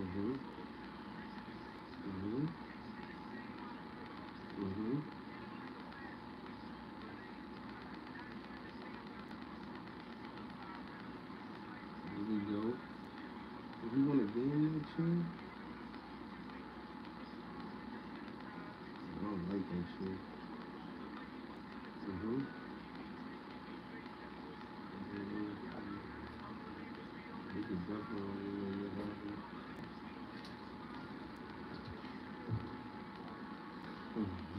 Mm-hmm. Mm-hmm. Mm-hmm. There we go. If you want to game that shit, I don't like that shit. Mm-hmm. You can definitely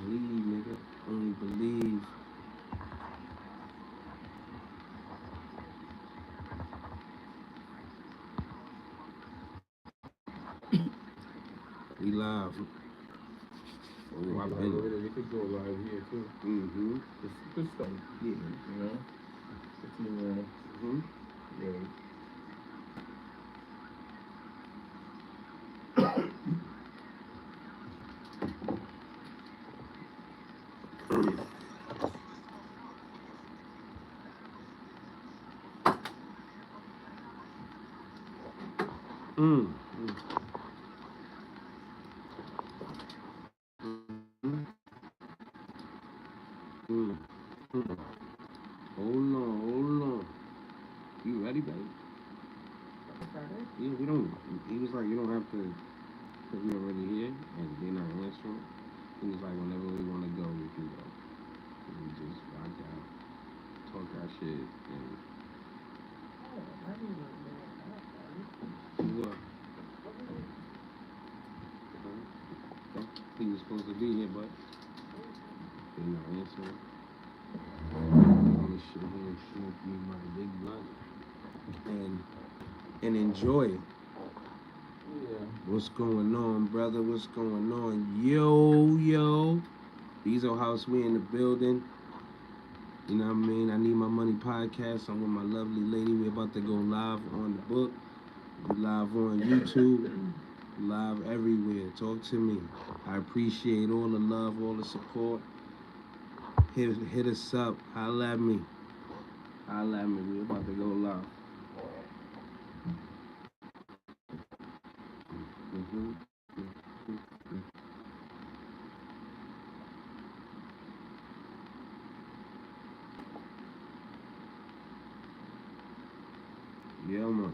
believe, nigga. Only believe. We live. Oh, I've been. We could go live here too. Mm-hmm. It's good stuff. Yeah. You know? If you Mm-hmm. yeah. Mm. Mm-hmm. Mm. Mm. Hold on. You ready, babe? Yeah, we don't. He was like, you don't have to, because we already here, and they're not answering. He was like, whenever we want to go, we can go. And we just rock out, talk our shit, and what? He was supposed to be here, but they're not answering. I'm gonna sit here and smoke me my big blunt and enjoy it. Yeah. What's going on, brother? What's going on? Yo. BEZZOHOUSE, we in the building. You know what I mean? I Need My Money podcast. I'm with my lovely lady. We're about to go live on the book. We live on YouTube. Live everywhere. Talk to me. I appreciate all the love, all the support. Hit us up. Holla at me. Holla at me. We're about to go live. Mm-hmm. Yeah, man.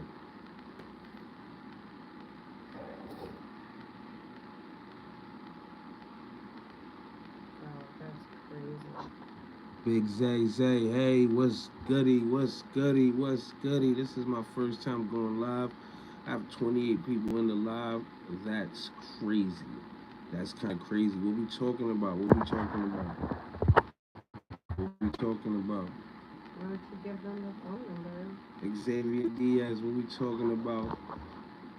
Big Zay Zay, hey, what's goody? What's goody? What's goody? This is my first time going live. I have 28 people in the live. That's crazy. That's kind of crazy. What we talking about? What we talking about? What we talking about? Why don't you give them the phone number? Xavier Diaz, what we talking about?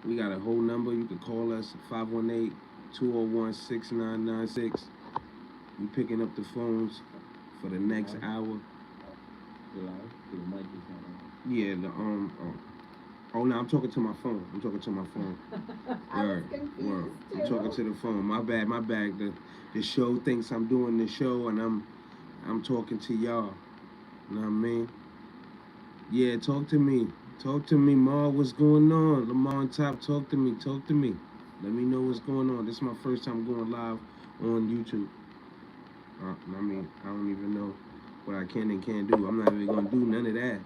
We got a whole number. You can call us 518-201-6996. We picking up the phones for the next hour. The mic is not on. Yeah, oh no, I'm talking to my phone. I was Word. confused too. I'm talking to the phone. My bad. The show thinks I'm doing the show and I'm talking to y'all. You know what I mean? Yeah, talk to me. Talk to me, Ma. What's going on? Lamar on top, talk to me. Talk to me. Let me know what's going on. This is my first time going live on YouTube. I mean, I don't even know what I can and can't do. I'm not even gonna do none of that.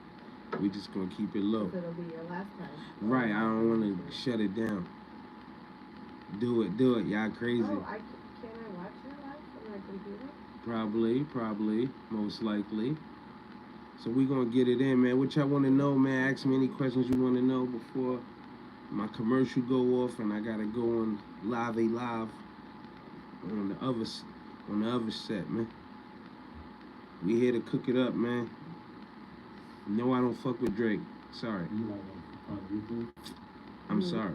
We just gonna keep it low. It'll be your last time. Right, I don't wanna shut it down. Do it. Y'all crazy. Oh, can I watch your live from my computer? Probably, most likely. So we gonna get it in, man. What y'all wanna know, man? Ask me any questions you wanna know before my commercial go off and I gotta go on live on the other set, man. We here to cook it up, man. No, I don't fuck with Drake. Sorry. You like on YouTube? I'm sorry.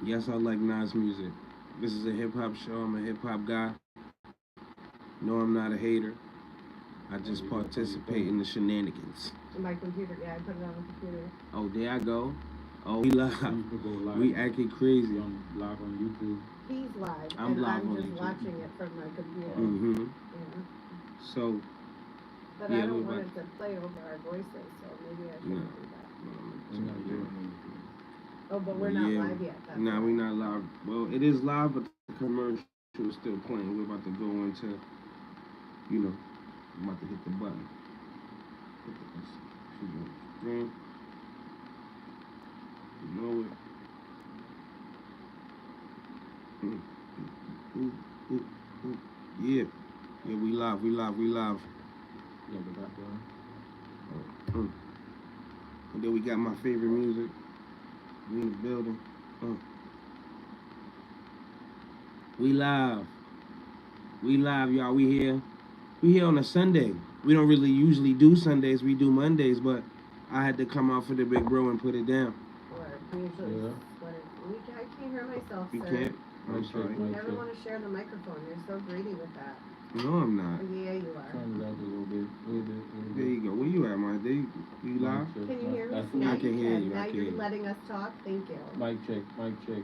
Yes, I like Nas music. This is a hip hop show. I'm a hip hop guy. No, I'm not a hater. I just participate in the shenanigans. My computer, yeah, I put it on the computer. Oh, there I go. Oh, we live. We acting crazy. Live on YouTube. He's live, I'm and live I'm on just YouTube. watching it from my computer. Mm-hmm. Yeah. So, But yeah, I don't we want about- it to play over our voices, so maybe I shouldn't do that. We're not doing anything. Oh, but we're not live yet. That's Nah, why. we're not live. Well, it is live, but the commercial is still playing. We're about to go into, you know, I'm about to hit the button. You know it. Yeah. Yeah, we live. Yeah, the background. And then we got my favorite music. We in the building. We live. We live, y'all. We here. We here on a Sunday. We don't really usually do Sundays. We do Mondays, but I had to come out for the big bro and put it down. Or usually, Yeah. I can't hear myself, You sir. can't? I'm sorry. You never want to share the microphone. You're so greedy with that. No, I'm not. Yeah, you are. Turn it up a little bit. There you go. Where you at, man? You live? Can you hear me? That's Now I can you hear can. you. Now I can you're hear you. letting us talk. Thank you. Mic check, mic check,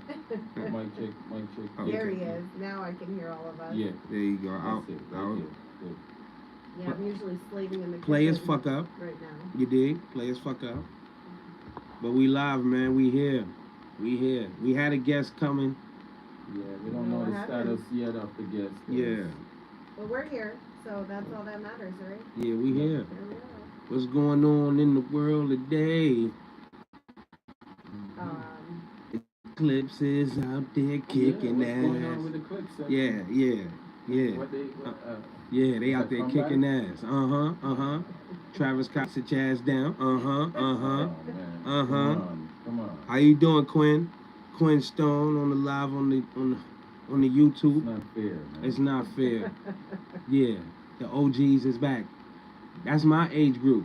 mic check, mic check. Okay. There he is. Now I can hear all of us. Yeah, There you go. that's it. Right there. Good. Yeah, I'm usually slaving in the Play as kitchen fuck up. right now. You dig? Play as fuck up. But we live, man. We here. We here. We had a guest coming. Yeah, we don't know the status yet of the guest. Yeah. But we're here, so that's all that matters, right? Yeah, we here. There we are. What's going on in the world today? Clips is out there kicking What's going on ass. with the clips? Yeah. What they, Yeah, they Is out that there comeback? kicking ass. Travis Scott sit your ass down. Oh, man. Come on. How you doing, Quinn? Quinn Stone on the live on the YouTube. It's not fair, man. It's not fair. Yeah, the OGs is back. That's my age group.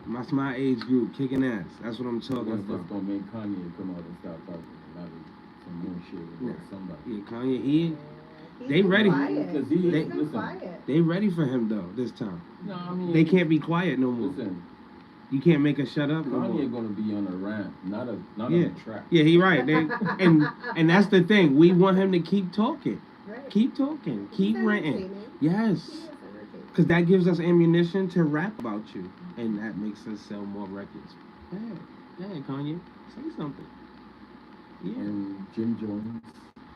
That's my age group, kicking ass. That's what I'm talking That's about. just gonna make Kanye come out and start talking about some more shit about somebody. Yeah, Kanye, he He's They been ready. Quiet. Because He's listen, been quiet. they ready for him though this time. No, I mean They can't be quiet no more. Listen, You can't make her shut up no Kanye more. gonna be on a ramp, not on Yeah. a track. Yeah, he right. And that's the thing. We want him to keep talking. Right. Keep talking. Keep He's ranting. entertaining. Yes. He is entertaining. Because that gives us ammunition to rap about you. And that makes us sell more records. Yeah, Kanye. Say something. Yeah. And Jim Jones.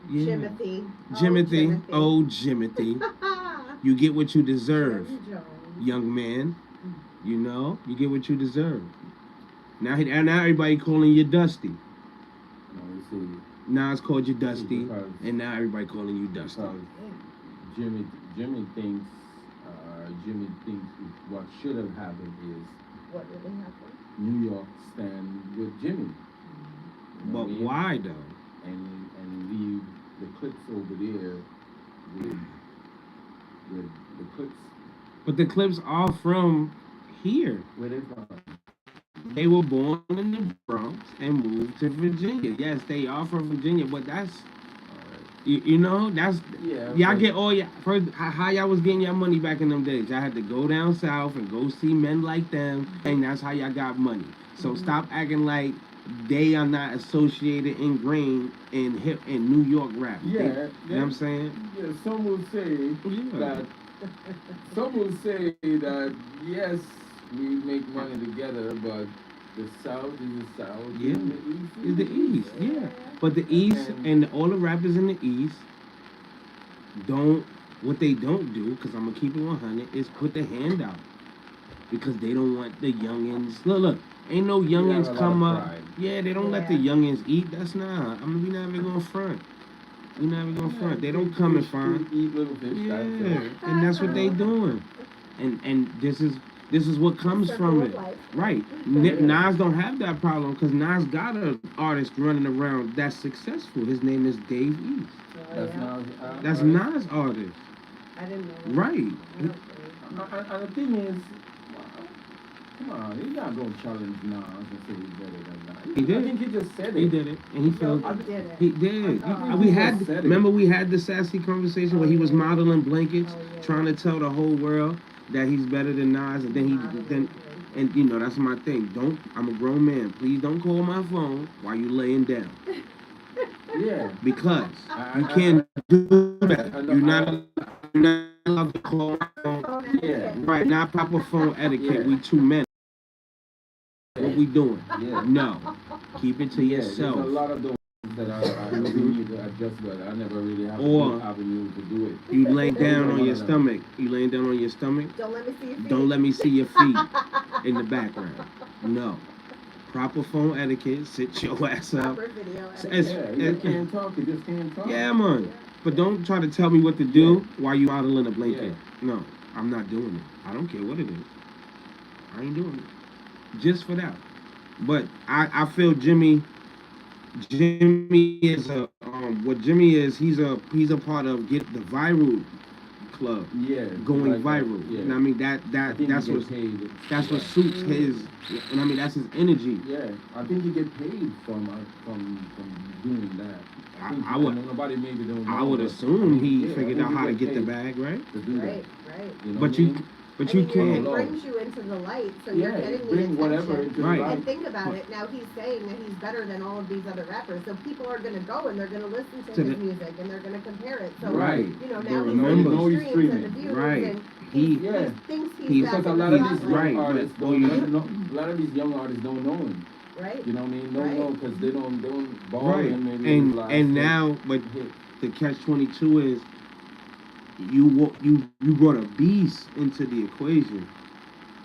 Yeah. Jimothy. Jimothy. Oh, Jimothy. You get what you deserve, Jim Jones. young man. You know? You get what you deserve. Now everybody calling you Dusty. No, you see, Now it's called you Dusty. because- And now everybody calling you Dusty. because Jimmy thinks what should have happened is What really happened? New York stand with Jimmy. You know But what I mean? why though? And leave the clips over there with the clips But the clips are from here. where they from. They were born in the Bronx and moved to Virginia. Yes, they are from Virginia, but that's you know that's Yeah. y'all but- get all y'all first how y'all was getting your money back in them days. Y'all had to go down south and go see men like them, and that's how y'all got money. So stop acting like they are not associated, ingrained in New York rap. Yeah, You know what I'm saying? Yeah, some will say Yeah. that yes, we make money together, but the South is the South. Yeah. and the East It's the East, yeah. But the East and all the rappers in the East what they don't do, because I'm going to keep it 100, is put the hand out. Because they don't want the youngins. Look, ain't no have a youngins lot come of up. pride. Yeah, they don't let the Yeah. youngins eat. That's not. We not even going to front. We not even going to front. They don't come and find. Eat little fish. Yeah, That's it. and that's what they doing. And this is what comes from it. Life. Right. Nas don't have that problem because Nas got an artist running around that's successful. His name is Dave East. Oh, That's yeah. not. That's Nas' artist. I didn't know that. Right. I don't think. And the thing is, come on, he's not gonna challenge Nas and say he's better than Nas. He did. I think he just said it. He did it. And he felt I did it. he did. Oh. We had He said it. remember we had the sassy conversation where he was modeling blankets, Oh, yeah. trying to tell the whole world that he's better than Nas, and then and you know that's my thing. I'm a grown man. Please don't call my phone while you laying down. Yeah. Because I- you I- can't do that. I know- You're not allowed to call my phone. Oh, Yeah. Right, not proper phone etiquette. Yeah. We two men. What we doing? Yeah. No. Keep it to Yeah, yourself. there's a lot of those that I really need to adjust, but I never really have Or- an avenue to do it. You laying down on One your of them. stomach. You laying down on your stomach. Don't let me see your feet. Don't let me see your feet in the background. No. Proper phone etiquette. Sit your ass up. Proper video It's- etiquette. Yeah, you can't talk, you just can't talk. Yeah, man. But don't try to tell me what to do while you modeling a blanket. Yeah. No, I'm not doing it. I don't care what it is. I ain't doing it. Just for that. But I feel Jimmy is a what Jimmy is, he's a part of Get the Viral Club. Yeah. Going like that, viral. Yeah. And I mean I think that's he what get paid. that's what Yeah. suits his, and I mean that's his energy. Yeah, I think you get paid from doing that. I would- Nobody maybe don't know. I would but, assume he yeah, I figured think out you how to get the paid bag, right? to do that. Right, right. You know But what you I mean? but I you mean, can't. it brings you into the light, so you're Yeah, getting it the brings attention. whatever into Right. the light. And think about it, now he's saying that he's better than all of these other rappers, so people are going to go and they're going to listen to To his the- music and they're going to compare it. So, Right. you know, They now he's remember. getting Know the he's streams and the streaming. views Right. and He- Yeah. thinks He's- he's Because back a in lot the of these spotlight, young Right, artists but- don't know. A lot of these young artists don't know him. right? You know what I mean? Don't Right. know because they don't ball Right. him. Maybe his last And hit. now, but hit. the catch-22 is you brought a beast into the equation.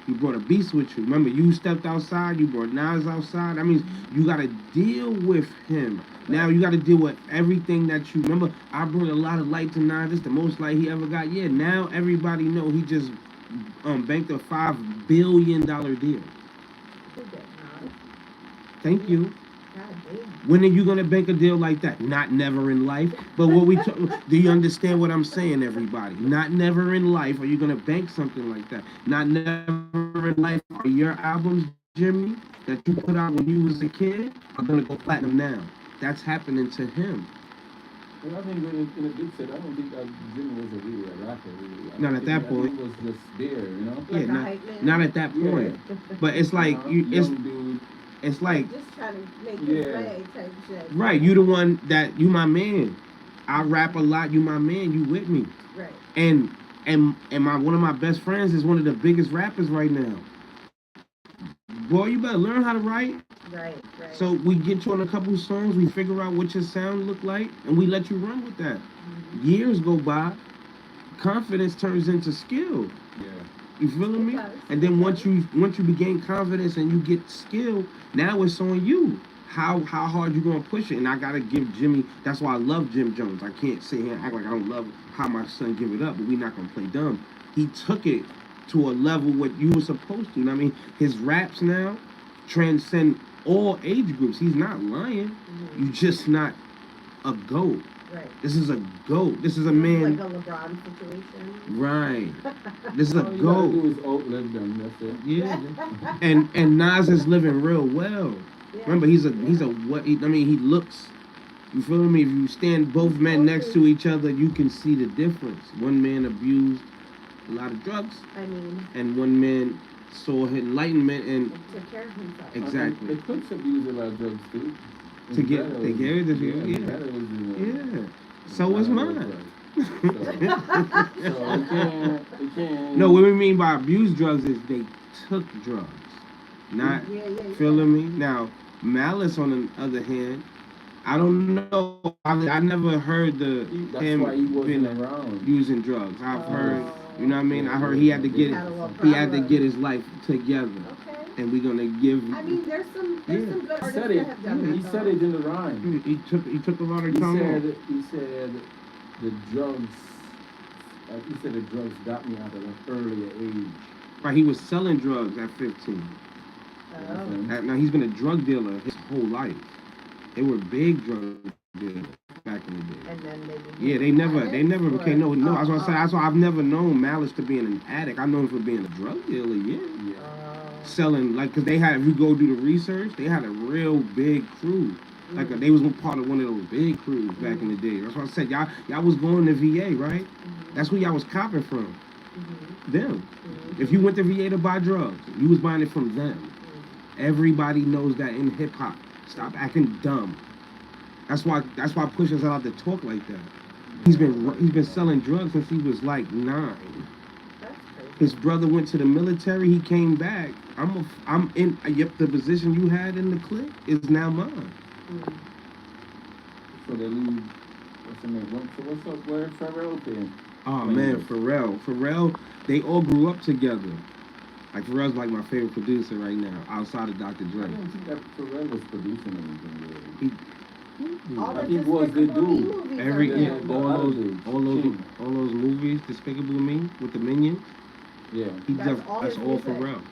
You brought a beast with you. Remember, you stepped outside. You brought Nas outside. That means you got to deal with him. Now you got to deal with everything that you remember. I brought a lot of light to Nas. This the most light he ever got. Yeah. Now everybody know he just banked a $5 billion deal. Who did, Nas? Thank you. God damn. When are you gonna bank a deal like that? Not never in life. But what we do you understand what I'm saying, everybody? Not never in life are you gonna bank something like that. Not never in life are your albums, Jimmy, that you put out when you was a kid are gonna go platinum now. That's happening to him. Well, I think in a good sense, I don't think Jimmy was a really a rapper. Really. Not at that point. I think he was just there, you know. Like Yeah, a not, hype man? not at that point. But it's like it's young dude. Just trying to make his Yeah. way type shit. right. You the one that you my man. I rap a lot. You my man. You with me. Right. And my one of my best friends is one of the biggest rappers right now. Boy, you better learn how to write. Right, right. So we get you on a couple songs, we figure out what your sound look like, and we let you run with that. Mhm. Years go by, confidence turns into skill. Yeah. You feeling me? It does. And then It once you gain confidence and you get skill, now it's on you. How hard you gonna push it? And I gotta give Jimmy. That's why I love Jim Jones. I can't sit here and act like I don't love how my son give it up, but we not gonna play dumb. He took it to a level what you were supposed to. You know what I mean? His raps now transcend all age groups. He's not lying. Mhm. You just not a GOAT. Right. This is a GOAT. This is a It's man. like a LeBron situation. Right. This is a All you gotta GOAT. do is outlive them. That's it. Yeah. And Nas is living real well. Yeah. Remember, he's a what? I mean, he looks. You feel me? If you stand both men next to each other, you can see the difference. One man abused a lot of drugs, I mean, and one man saw enlightenment and took care of himself. Exactly. The Clips abuse a lot of drugs too. To get- Better they was- gave it to you, yeah. Better was the- yeah. So was mine. So it can't. No, what we mean by abused drugs is they took drugs, not Yeah, yeah. feeling me. Now, Malice, on the other hand, I don't know. I never heard That's him why he wasn't been around. using drugs. I've heard, Oh. you know what I mean. I heard he had to get Had a little he had to problem. get his life together, Okay. and we're gonna give. I mean, there's some Yeah. good He artists said that it. have done that. He though. said it in the rhyme. He took a lot of He time off. said the drugs. He said the drugs got me out at an earlier age. Right, he was selling drugs at 15. Oh. Now he's been a drug dealer his whole life. They were big drug dealers back in the day. And then they became Yeah, they never addicts, became or- no. That's what I said. That's why I've never known Malice to being an addict. I know him for being a drug dealer. Yeah, Yeah. selling like because they had. If you go do the research, they had a real big crew. Like they was part of one of those big crews back in the day. That's what I said. Y'all was going to VA, right? That's who y'all was copping from. Them. If you went to VA to buy drugs, you was buying it from them. Everybody knows that in hip hop. Stop acting dumb. That's why Pusha's allowed to talk like that. He's been selling drugs since he was like 9. That's crazy. His brother went to the military. He came back. I'm in. Yep, the position you had in the clique is now mine. Mm. So they leave. What's the name? So what's up? Where Pharrell came? Oh man, Pharrell. They all grew up together. Like Pharrell's like my favorite producer right now, outside of Dr. Dre. I don't think that Pharrell was producing anything really. All I the think was they Despicable Me do. movies Every are yeah, him. all those movies, Despicable Me with the Minions. Yeah. That's all That's his all music. Pharrell.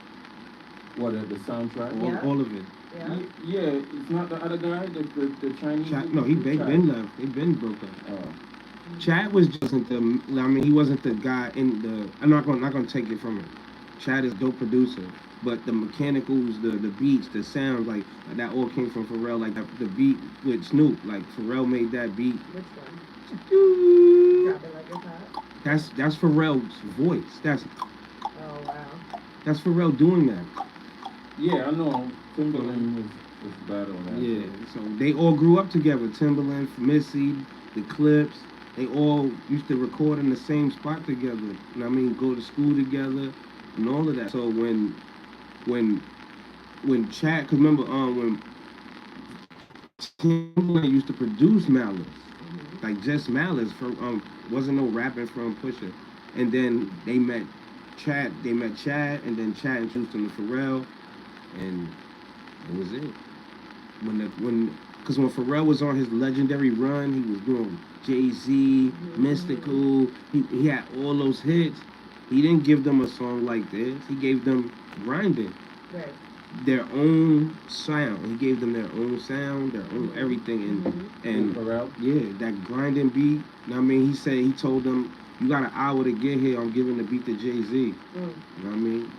What the soundtrack? Yeah. All of it. Yeah. Yeah, it's not the other guy, the Chinese. Chad, no, he Chad. been left. They been broke up. Oh. Chad was just the. I mean, he wasn't the guy in the. I'm not gonna take it from him. Chad is dope producer, but the mechanicals, the beats, the sounds, like that all came from Pharrell. Like the beat with Snoop, like Pharrell made that beat. Which one? Drop it like it's hot. That's Pharrell's voice. Oh wow. That's Pharrell doing that. Yeah, I know. Timberland was bad on that. Yeah, so they all grew up together. Timberland, Missy, the Clips. They all used to record in the same spot together. You know what I mean? Go to school together and all of that. So when Chad, cause remember when Timberland used to produce Malice, like just Malice from wasn't no rapping from Pusha, and then they met Chad, and then Chad introduced him to Pharrell, and that was it. Because when Pharrell was on his legendary run, he was doing Jay-Z, Mystical. He had all those hits. He didn't give them a song like this. He gave them grinding, Right. their own sound. He gave them their own sound, their own everything, and Pharrell. yeah, that grinding beat. You know what I mean? He told them, you got an hour to get here. I'm giving the beat to Jay-Z. You know what I mean?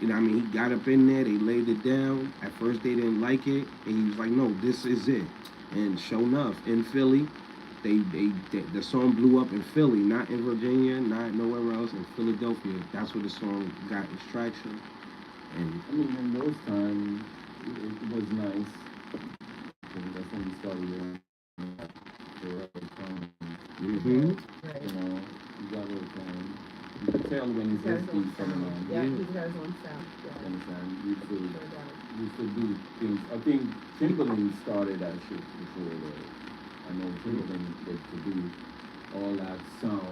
You know what I mean? He got up in there, they laid it down. At first they didn't like it, and he was like, no, this is it. And sure enough, in Philly, the song blew up in Philly, not in Virginia, not nowhere else, in Philadelphia. That's where the song got its traction. And I mean, in those times, it was nice. That's when we started hearing Pharrell coming. Right. You know, you got it coming. You could tell when his beat coming on. Yeah, he's got his own sound. Yeah. Understand? You could do things. I think Timberland started that shit before. I know Timberland was to do all that sound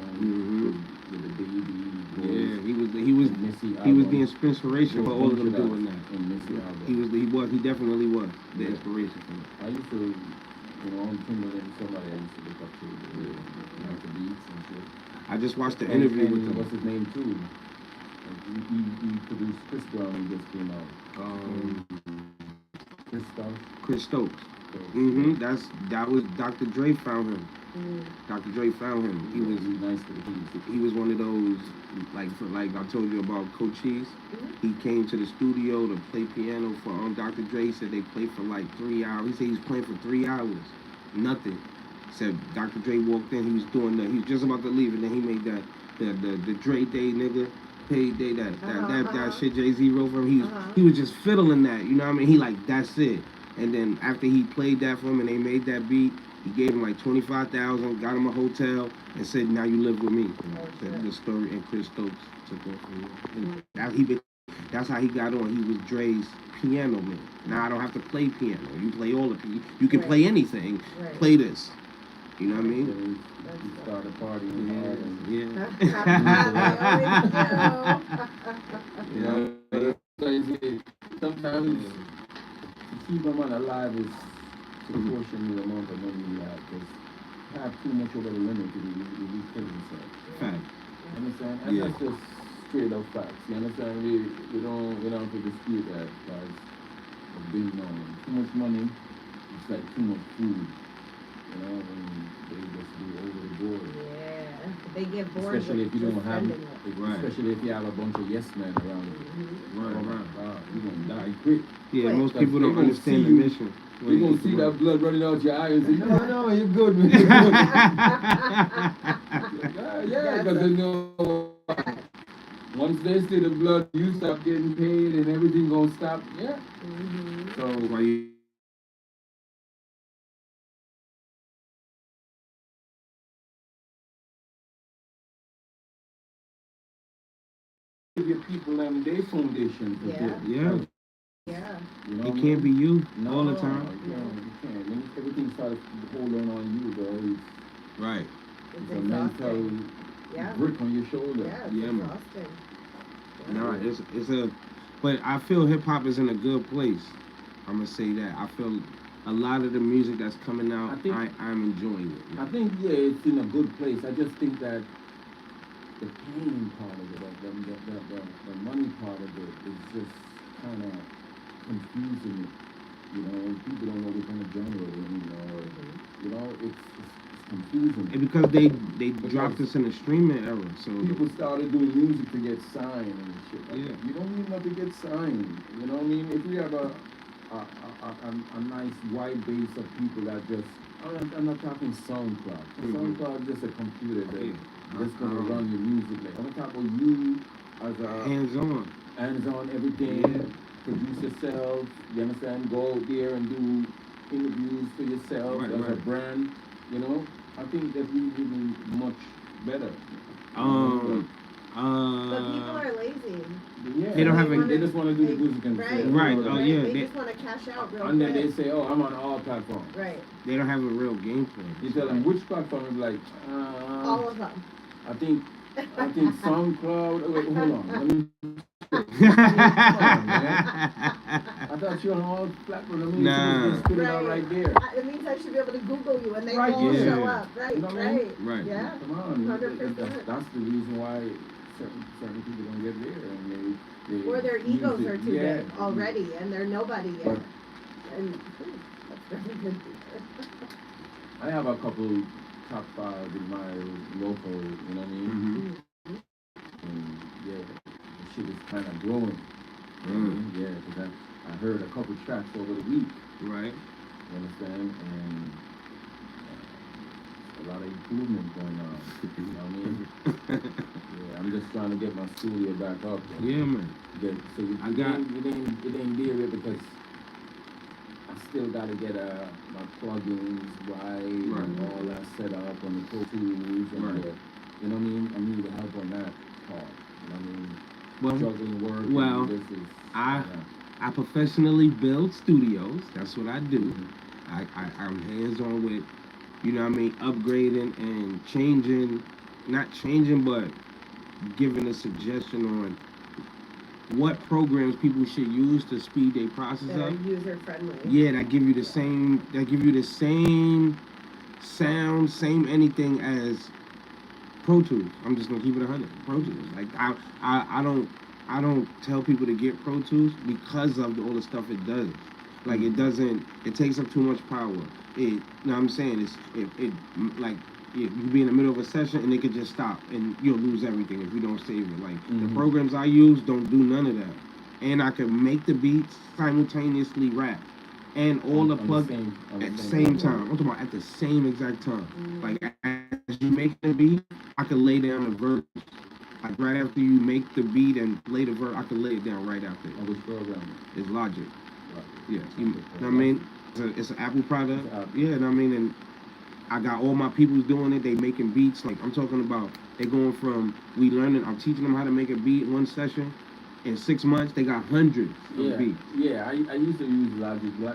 with the baby. yeah, he was the inspiration for all of them doing that. He definitely was the inspiration for it. I used to, on Timberland, somebody I used to look up to, like the beats and shit. I just watched the interview with him. What's his name too? He produced Chris Brown. He just came out. Chris Stokes. That was Dr. Dre found him. Dr. Dre found him. He was nice to the he was one of those like I told you about Coach Cheese. He came to the studio to play piano for Dr. Dre. He said they played for like 3 hours. He said he was playing for 3 hours. Nothing. Said Dr. Dre walked in, he was just about to leave, and then he made the Dre Day nigga, payday, that shit Jay-Z wrote for him. He was just fiddling that, you know what I mean? He like, that's it. And then after he played that for him and they made that beat, he gave him like $25,000, got him a hotel, and said, now you live with me. Said the story, and Chris Stokes took off from him. That's how he got on. He was Dre's piano man. Now I don't have to play piano. You play all the piano. You can play anything. Right. Play this. You know what I mean? You start a party. Sometimes to keep a man alive is proportionally the amount of money you have. Because you have too much over the limit to be killing yourself. Fact. You understand? And that's just straight up facts. You understand? We don't have to dispute that, guys. It's been known. Too much money, it's like too much food. And they just do over the board. Yeah, they get bored. Especially if you don't have, especially if you have a bunch of yes men around you. Right. You're gonna die quick. Yeah, most people don't understand the mission. You're gonna see that blood running out your eyes and say, no, you're good, man. Yeah, because they know once they see the blood, you stop getting paid and everything gonna stop. Yeah. So why you give your people their foundation to Yeah. build. Yeah. Yeah. You know It what I can't be mean? you No, all the time. No, you can't. When everything starts holding on you, bro, Right. It's a mental exhausting. Yeah. brick on your shoulder. Yeah, it's Yeah, man. exhausting. No, it's a, but I feel hip hop is in a good place. I'm gonna say that. I feel a lot of the music that's coming out, I'm enjoying it. I think it's in a good place. I just think that the pain part of it, the money part of it, is just kind of confusing it. You know, people don't know what kind of genre anymore. You know, it's confusing. And because they dropped us in the streaming era, so people started doing music to get signed and shit. Yeah. You don't even have to get signed. You know what I mean? If you have a nice wide base of people that just, I'm not talking SoundCloud. SoundCloud is just a computer that just gonna run your music. Like I'm talking about you as a hands-on everything. Yeah. Produce yourself. You understand? Go out there and do interviews for yourself as a brand. You know, I think that we even much better. But people are lazy. Yeah, they don't have they just want to do the music and right. Oh yeah, they just want to cash out real quick. And then they say, "Oh, I'm on all platforms." Right. They don't have a real game plan. You tell them which platform is like. All of them. I think SoundCloud. Wait, hold on. Let me. I thought you were on all platforms. I mean, nah. just put it out right there. It means I should be able to Google you and they Right, all yeah. show up. Right, You know what I mean? Right. Yeah. Come on, 100%. that's the reason why certain people don't get there, and they or their egos are too yeah. big already, and they're nobody yet. But And that's really good. I have a couple top 5 in my local, you know what I mean? And yeah, the shit is kind of growing. Yeah, because I heard a couple tracks over the week. Right. You understand? And a lot of improvement going on. You know what I mean? Yeah, I'm just trying to get my studio back up. Yeah, man. It ain't there yet because I still got to get my plugins right and all that set up on the Pro Tools and you know what I mean? I need help on that part. You know what I mean? Juggling work. Well, this is, I professionally build studios. That's what I do. I'm hands-on with, you know what I mean, upgrading and changing, not changing, but giving a suggestion on what programs people should use to speed their process They're up. user friendly. Yeah, that give you the same sound, same anything as Pro Tools. I'm just gonna keep it 100. Pro Tools. Like I don't tell people to get Pro Tools because of all the stuff it does. Like it takes up too much power. You know what I'm saying? You can be in the middle of a session and it could just stop and you'll lose everything if you don't save it. Like the programs I use don't do none of that. And I can make the beats simultaneously rap. And all the plug at the same time. I'm talking about at the same exact time. Like as you make the beat, I can lay down the verse. Like right after you make the beat and lay the verse, I can lay it down right after. Which program? It's Logic. Yeah, you know what I mean? It's an Apple product. Yeah, you know what I mean? And I got all my peoples doing it. They making beats. Like I'm talking about, they going from I'm teaching them how to make a beat in one session. In 6 months, they got hundreds of beats. Yeah, I used to use Logic. You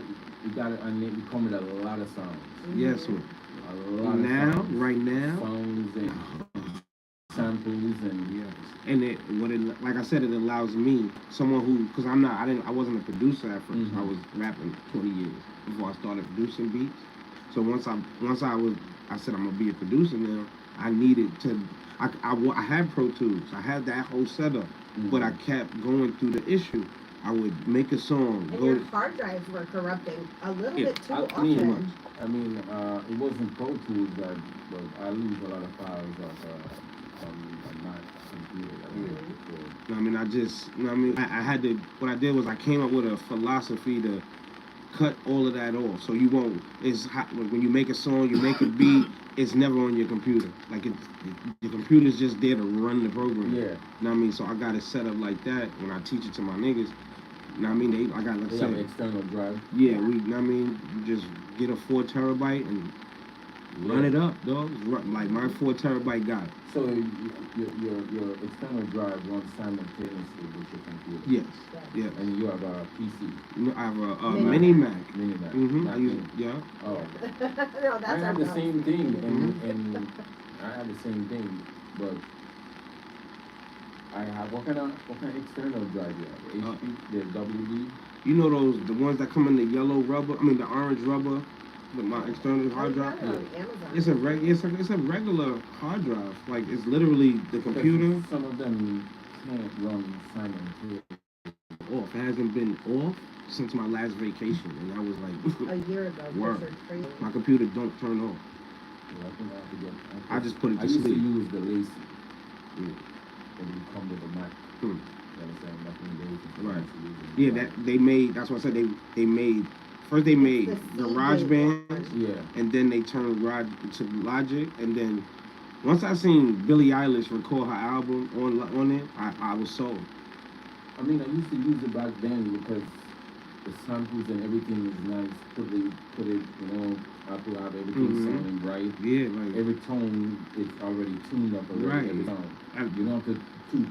got it, and it come with a lot of sounds. Yes, sir. A lot of sounds. Right now, songs and samples and and like I said, it allows me, someone who, because I wasn't a producer at first. I was rapping 20 years before I started producing beats. So once I said I'm gonna be a producer now. I needed to. I had Pro Tools. I had that whole setup, but I kept going through the issue. I would make a song. And your hard drives were corrupting a little bit too often. It wasn't Pro Tools but I lose a lot of files from my computer. I had to. What I did was I came up with a philosophy to cut all of that off, so you won't. When you make a song, you make a beat. It's never on your computer. Like your computer's just there to run the program. Yeah. You know what I mean? So I got it set up like that when I teach it to my niggas. You know what I mean? I got, let's say, have an external drive. Yeah, you know what I mean? You just get a 4 terabyte and Run it up, dog. Like my 4 terabyte guy. So your external drive runs simultaneously with your computer. Yes. Yes. And you have a PC. No, I have a mini Mac. Mini Mac. I use it. Yeah. Oh. No, that's I have the same thing, and I have the same thing, but I have what kind of external drive you have? HP, the WD. You know the ones that come in the yellow rubber. I mean the orange rubber. My external hard drive. It's a regular hard drive. Like it's literally the computer. Some of them can't run simultaneously. Off. It hasn't been off since my last vacation, and I was like a year ago. Word. My computer don't turn off. Yeah, I think I have to get. I just put it to sleep. I used to use the lacy. Yeah. It would come with a Mac. You understand? Right. Yeah, that's what I said. They made. First they made GarageBand, and then they turned to Logic, and then once I seen Billie Eilish record her album on it, I was sold. I mean, I used to use it back then because the samples and everything is nice. Put it, Apple have everything sounding right. Yeah, right. Every tone is already tuned up already. Right. Every time. You don't have to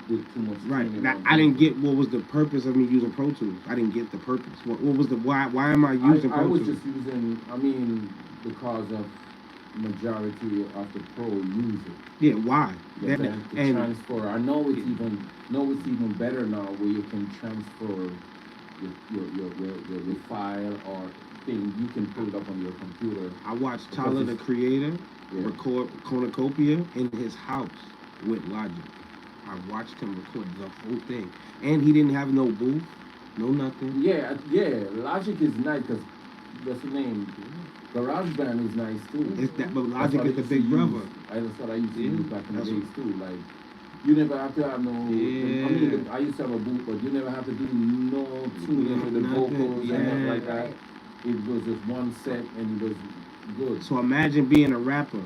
put too much. Right. I didn't get what was the purpose of me using Pro Tools. I didn't get the purpose. What was the why? Why am I using Pro Tools? I was just using. I mean, because of majority of the pro use it. Yeah. Why? And transfer. I know it's even better now where you can transfer your file or thing. You can pull it up on your computer. I watched Tyler the Creator record Cornucopia in his house with Logic. I watched him record the whole thing, and he didn't have no booth, no nothing. Yeah. Logic is nice because what's the name? GarageBand is nice too. It's that, but Logic is the big brother. That's what I used to use back in the days too. Like, you never have to have no. Yeah. I mean, I used to have a booth, but you never have to do no tuning with the vocals and stuff like that. It was just one set and it was good. So imagine being a rapper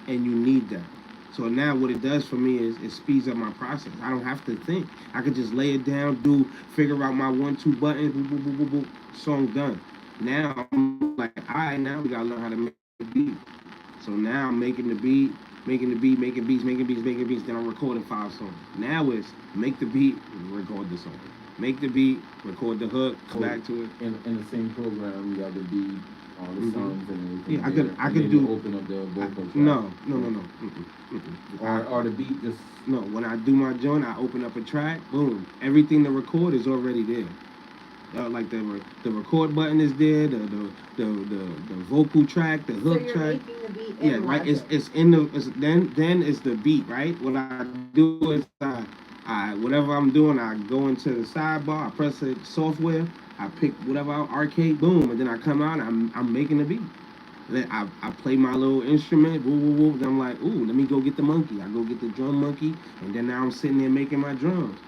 and you need that. So now what it does for me is it speeds up my process. I don't have to think. I can just lay it down, figure out my 1-2 buttons, boop, boop, boop, boop, boop, song done. Now I'm like, all right, now we gotta learn how to make a beat. So now I'm making the beat, making beats, then I'm recording 5 songs. Now it's make the beat, record the song. Make the beat, record the hook, come back to it. In the same program, you got the beat, all the songs and everything. Yeah, I could do. Open up the vocal track. No. Or the beat just. No, when I do my joint, I open up a track. Boom, everything to record is already there. Like the record button is there, the vocal track, the hook so you're track. Making the beat Yeah, right. It's in the then it's the beat, right? What I do is I whatever I'm doing, I go into the sidebar, I press the software, I pick whatever arcade, boom, and then I come out, I'm making the beat. Then I play my little instrument, woo woo woo. Then I'm like, ooh, let me go get the monkey. I go get the drum monkey, and then now I'm sitting there making my drums.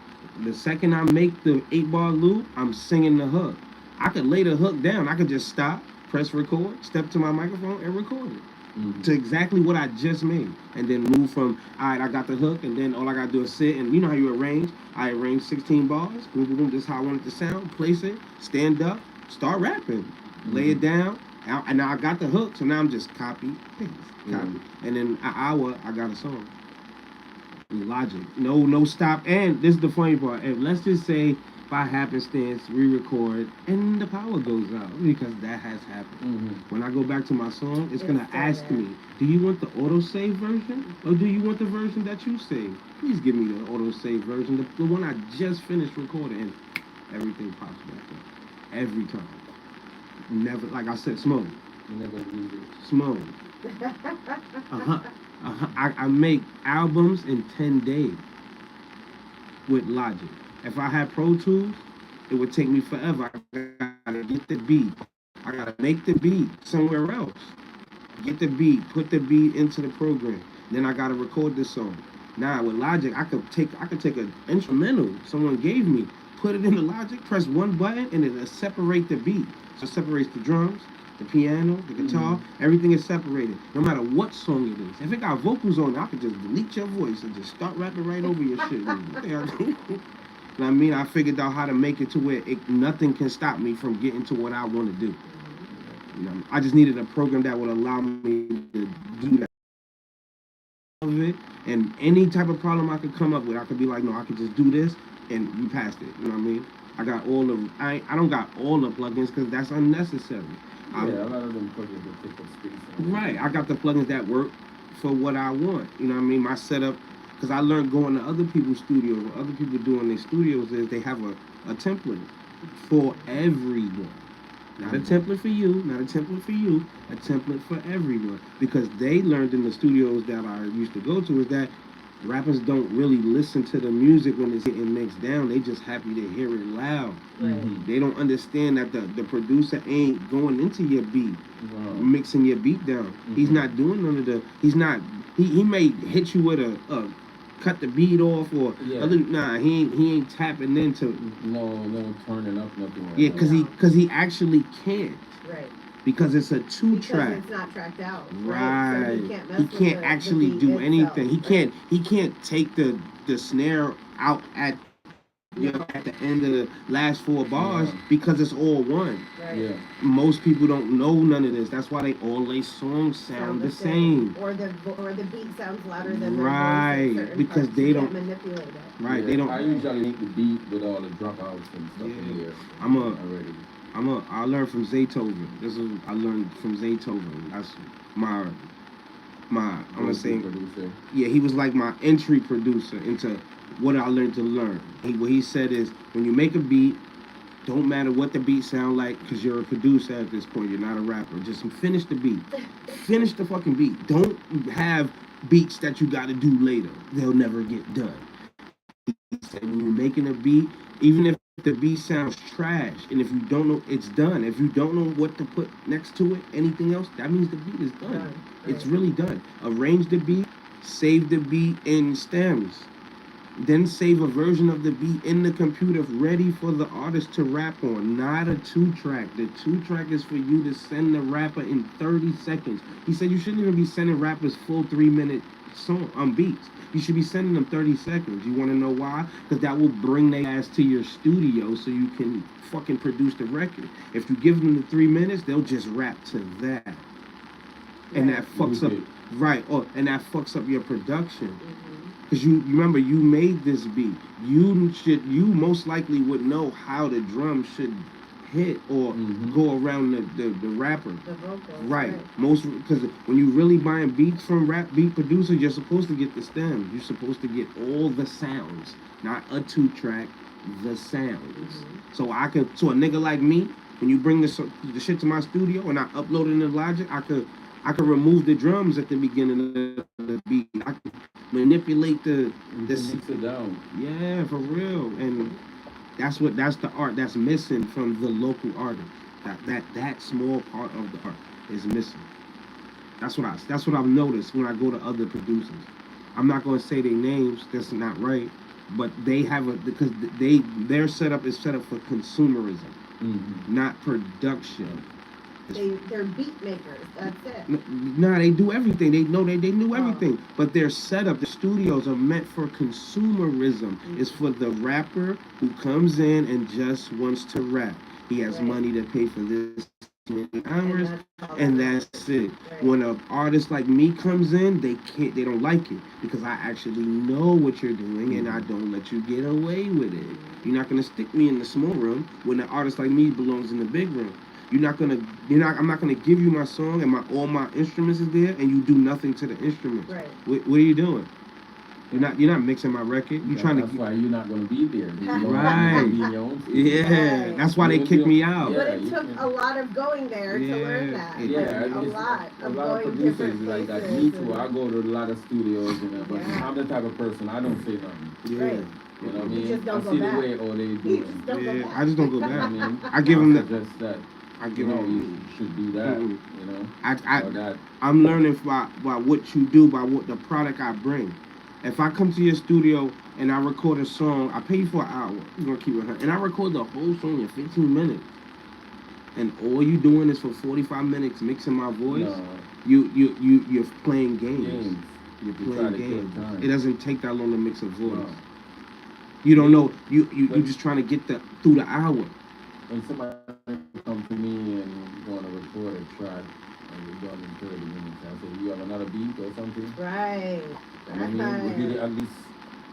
The second I make the 8-bar loop, I'm singing the hook. I could lay the hook down. I could just stop, press record, step to my microphone, and record it. To exactly what I just made. And then move from, all right, I got the hook, and then all I got to do is sit, and you know how you arrange. I arrange 16 bars, boom, boom, boom, this is how I want it to sound, place it, stand up, start rapping, lay it down, and now I got the hook, so now I'm just copy, paste, copy. And in an hour, I got a song. Logic. No stop. And this is the funny part. If let's just say by happenstance we record and the power goes out, because that has happened. When I go back to my song, it's gonna ask me, do you want the autosave version or do you want the version that you saved? Please give me the autosave version, the one I just finished recording, and everything pops back up. Every time. Never, like I said, smoke. You never use it. Smoke. I make albums in 10 days with Logic. If I had Pro Tools, it would take me forever. I gotta get the beat. I gotta make the beat somewhere else. Get the beat, put the beat into the program. Then I gotta record the song. Now with Logic, I could take an instrumental someone gave me, put it in the Logic, press one button, and it'll separate the beat. So it separates the drums, the piano, the guitar, everything is separated, no matter what song it is. If it got vocals on it, I could just delete your voice and just start rapping right over your shit. I mean, I figured out how to make it to where nothing can stop me from getting to what I want to do. You know, I just needed a program that would allow me to do that. Of it, and any type of problem I could come up with, I could be like, no, I could just do this, and you passed it. You know what I mean? I got all the, I don't got all the plugins because that's unnecessary. Yeah, a lot of them plugins that take up space. Right, I got the plugins that work for what I want. You know what I mean? My setup, because I learned going to other people's studios, what other people do in their studios is they have a template for everyone. Not a template for you, not a template for you, a template for everyone. Because they learned in the studios that I used to go to is that rappers don't really listen to the music when it's getting mixed down. They just happy to hear it loud. Mm-hmm. They don't understand that the producer ain't going into your beat, mixing your beat down. He's not doing none of the, he may hit you with a cut the beat off or other, he ain't tapping into no turning up nothing like because he actually can't, right, because it's a two-track, it's not tracked out, right, so he can't actually do anything. He can't take the snare out at at the end of the last 4 bars because it's all one. Right. Yeah. Most people don't know none of this. That's why all their songs sound the same. Or the beat sounds louder than right, their voice because they don't manipulate it. Right, yeah, they don't. I usually make the beat with all the dropouts and stuff in there. I learned from Zaytoven. I learned from Zaytoven. That's my I'm gonna say producer. Yeah, he was like my entry producer into what I learned to learn. What he said is, when you make a beat, don't matter what the beat sound like, because you're a producer at this point. You're not a rapper. Just finish the beat. Finish the fucking beat. Don't have beats that you got to do later. They'll never get done. He said, when you're making a beat, even if the beat sounds trash, and if you don't know, it's done. If you don't know what to put next to it, anything else, that means the beat is done. Right. It's really done. Arrange the beat, save the beat in stems. Then save a version of the beat in the computer ready for the artist to rap on, not a 2-track. The 2-track is for you to send the rapper in 30 seconds. He said you shouldn't even be sending rappers full 3-minute beats. You should be sending them 30 seconds. You want to know why? Because that will bring their ass to your studio so you can fucking produce the record. If you give them the 3 minutes, they'll just rap to that. And that fucks up, and that fucks up your production. Because you remember, you made this beat. You most likely would know how the drum should hit or go around the rapper. The vocals, right. Because when you really buying beats from rap beat producers, you're supposed to get the stems. You're supposed to get all the sounds, not a 2-track, the sounds. So a nigga like me, when you bring the shit to my studio and I upload it in Logic, I could remove the drums at the beginning of the beat. I could manipulate the mix it down. Yeah, for real. And that's the art that's missing from the local artist. That small part of the art is missing. That's what I've noticed when I go to other producers. I'm not going to say their names. That's not right. But they have because their setup is set up for consumerism, not production. They're beat makers. That's it. Nah, they do everything. They knew everything. But their setup, the studios are meant for consumerism. It's for the rapper who comes in and just wants to rap. He has money to pay for this many hours, and that's it. Right. When an artist like me comes in, they don't like it because I actually know what you're doing, and I don't let you get away with it. You're not gonna stick me in the small room when an artist like me belongs in the big room. I'm not gonna give you my song and all my instruments is there and you do nothing to the instruments. Right. What are you doing? You're not mixing my record. You're trying that's why you're not gonna be there. Right. Be in your own right. That's why they kicked me out. But it took a lot of going there to learn that. Yeah, a lot of producers like that. Me too. I go to a lot of studios but I'm the type of person I don't say nothing. Yeah. Right. You know what I mean? Just don't I go see back. the way all they do. I just don't go back. I mean, I give them just that. I give them. You should do that. You know. I'm learning by what you do, by what the product I bring. If I come to your studio and I record a song, I pay you for an hour. You're gonna keep it, and I record the whole song in 15 minutes. And all you doing is for 45 minutes mixing my voice. No. You're playing games. You're playing games. It doesn't take that long to mix a voice. No. You don't know. You're just trying to get through the hour. When somebody comes to me and want to record a track and we're done in 30 minutes. I said, you have another beat or something? Right. And I mean, we could at least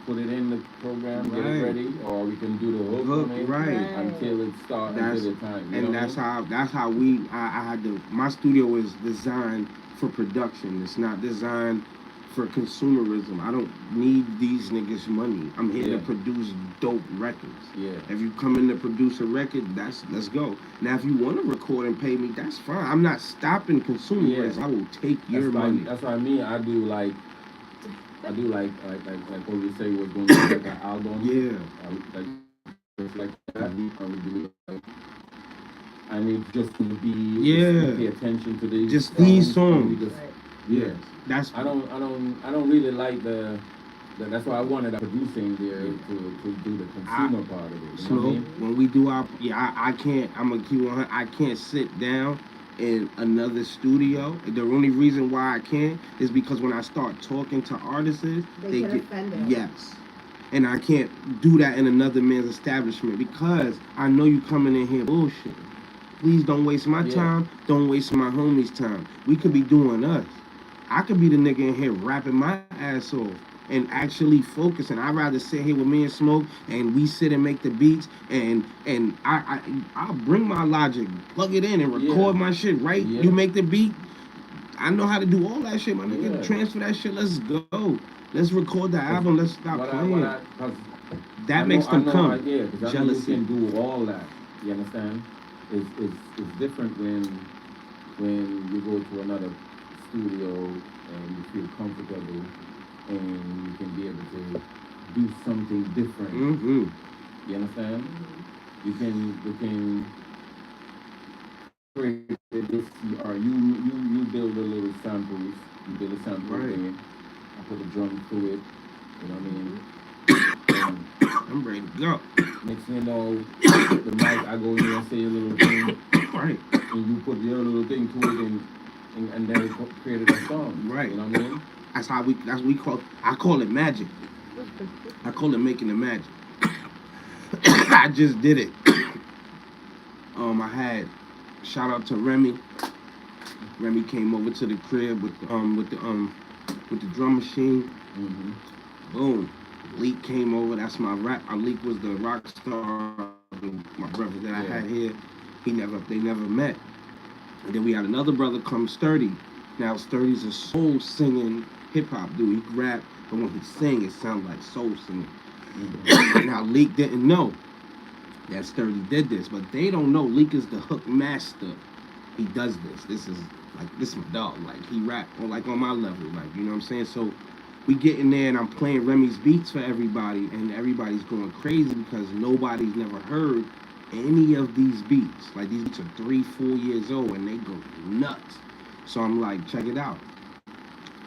put it in the program, get it ready, or we can do the hook on it until it starts, until the time. You know that's how I had to, my studio is designed for production. It's not designed for consumerism. I don't need these niggas' money. I'm here to produce dope records. Yeah. If you come in to produce a record, let's go. Now, if you want to record and pay me, that's fine. I'm not stopping consumerism. I will take your money. That's what I mean. I do like what we say was going to be like an album. Like that. I would do like, I need just to be pay attention to these. Just these songs. That's I don't really like the that's why I wanted the producing there to do the consumer part of it. You know what I mean? When we do our I can't, I'm gonna keep on, I can't sit down in another studio. The only reason why I can't is because when I start talking to artists, they get offended. Yes. And I can't do that in another man's establishment because I know you coming in here bullshit. Please don't waste my time. Don't waste my homies' time. We could be doing us. I could be the nigga in here rapping my ass off and actually focusing. I'd rather sit here with me and Smoke and we sit and make the beats and I'll bring my Logic, plug it in and record my shit, right? You make the beat. I know how to do all that shit, my nigga. Transfer that shit. Let's go. Let's record the album. Let's stop playing. That makes them come. Jealousy. You can do all that. You understand? It's different when you go to another studio and you feel comfortable and you can be able to do something different. You understand? You can create this, or you build a little samples. You build a sample thing. I put a drum to it. You know what I mean? I'm ready to go. Next thing you know, the mic, I go in there and say a little thing. Right. And you put your little thing to it and then it created a song. Right. You know what I mean? I call it magic. I call it making the magic. I just did it. I had, shout out to Remy. Remy came over to the crib with the drum machine. Boom. Leak came over. That's my rap. Leak was the rock star. My brother that I had here. They never met. And then we had another brother come, Sturdy. Now Sturdy's a soul singing hip hop dude. He can rap, but when he sing, it sounds like soul singing. Now Leak didn't know that Sturdy did this, but they don't know Leak is the hook master. He does this. This is my dog. Like he rap on my level. Like, you know what I'm saying? So we get in there and I'm playing Remy's beats for everybody, and everybody's going crazy because nobody's never heard any of these beats. Like these beats are 3-4 years old and they go nuts. So I'm like, check it out.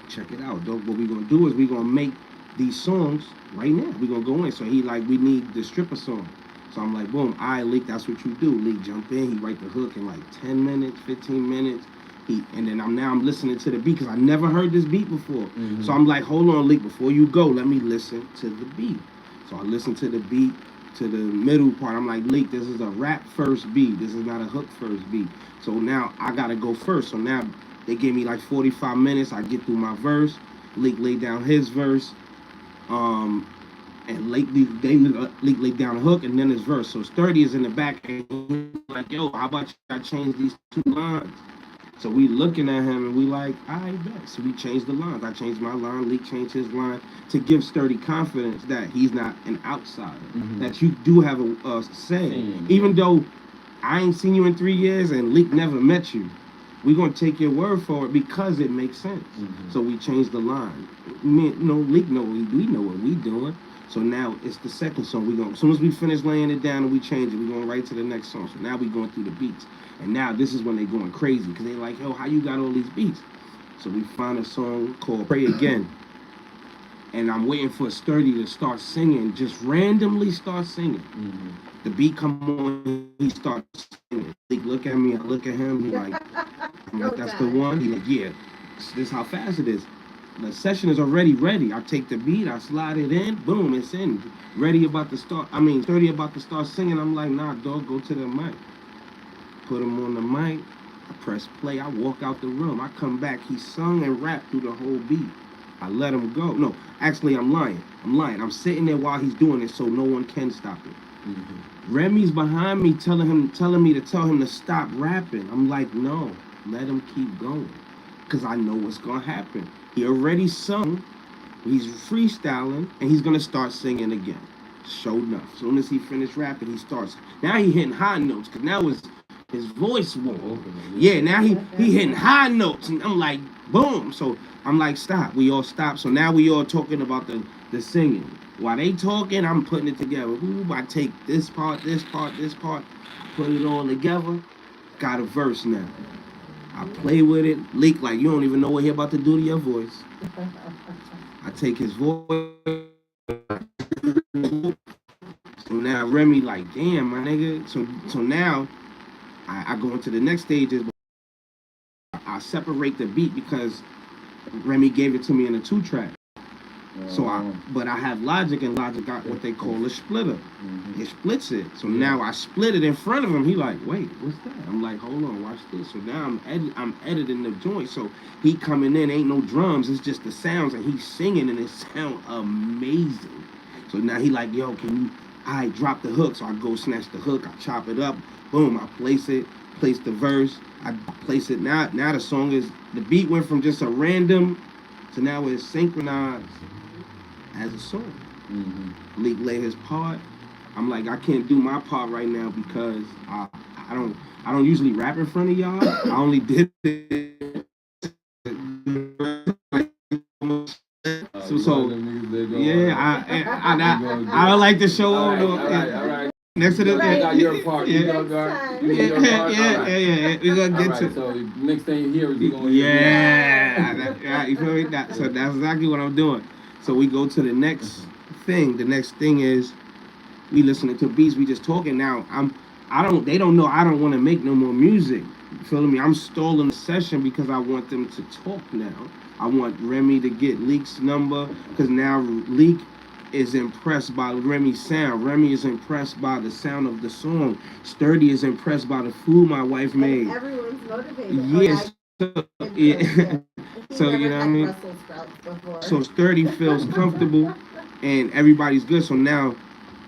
Check it out. What we gonna do is we gonna make these songs right now. We gonna go in. So he like, we need the stripper song. So I'm like, boom, Leak, that's what you do. Leak jump in, he write the hook in like 10 minutes, 15 minutes. And then I'm listening to the beat because I never heard this beat before. So I'm like, hold on, Leak, before you go, let me listen to the beat. So I listen to the beat, to the middle part. I'm like, Leak, this is a rap first beat. This is not a hook first beat. So now I gotta go first. So now they gave me like 45 minutes. I get through my verse. Leak laid down his verse. And Leak laid down a hook and then his verse. So Sturdy is in the back and he's like, yo, how about I change these 2 lines? So we looking at him and we like, all right, bet. So we changed the lines. I changed my line, Leak changed his line to give Sturdy confidence that he's not an outsider, that you do have a say. Even though I ain't seen you in 3 years and Leak never met you, we're going to take your word for it because it makes sense. So we changed the line. Leak know we know what we doing. So now it's the second song. As soon as we finish laying it down and we change it, we're going right to the next song. So now we're going through the beats. And now this is when they're going crazy because they're like, yo, how you got all these beats? So we find a song called Pray Again. And I'm waiting for Sturdy to start singing, just randomly start singing. The beat come on, he starts singing. He look at me, I look at him, he like, that's the one? He like, yeah, this is how fast it is. The session is already ready. I take the beat, I slide it in, boom, it's in. Sturdy about to start singing. I'm like, nah, dog, go to the mic. Put him on the mic. I press play. I walk out the room. I come back. He sung and rapped through the whole beat. I let him go. No, actually, I'm lying. I'm sitting there while he's doing it, so no one can stop it. Remy's behind me, telling me to tell him to stop rapping. I'm like, no, let him keep going, cause I know what's gonna happen. He already sung. He's freestyling, and he's gonna start singing again. Sure enough, as soon as he finished rapping, he starts. Now he hitting high notes, cause now his voice warm. Yeah, now he hitting high notes, and I'm like, boom. So I'm like, stop. We all stop. So now we all talking about the singing. While they talking, I'm putting it together. Ooh, I take this part, put it all together. Got a verse now. I play with it. Leak like you don't even know what he about to do to your voice. I take his voice. So now Remy like, damn, my nigga. So now I go into the next stages. I separate the beat because Remy gave it to me in a 2-track. But I have Logic, and Logic got what they call a splitter. It splits it. So now I split it in front of him. He like, wait, what's that? I'm like, hold on, watch this. So now I'm editing the joint. So he coming in, ain't no drums, it's just the sounds, and he's singing, and it sound amazing. So now he like, yo, can you, I drop the hook. So I go snatch the hook, I chop it up, boom, I place it, place the verse, I place it. Now the song is, the beat went from just a random to now it's synchronized as a song. Leak lay his part. I'm like, I can't do my part right now because I don't usually rap in front of y'all. I only did it. So yeah, I don't like to show off. All right. Next to the I got your part. Yeah. We gonna get to. So next thing you hear is you gonna yeah, you feel me? So that's exactly what I'm doing. So we go to the next thing. The next thing is we listening to beats. We just talking now. They don't know I don't want to make no more music. You feel me? I'm stalling the session because I want them to talk now. I want Remy to get Leak's number because now Leak is impressed by Remy's sound. Remy is impressed by the sound of the song. Sturdy is impressed by the food my wife made. And everyone's motivated. Yes. So you know what I mean? So Sturdy feels comfortable and everybody's good. So now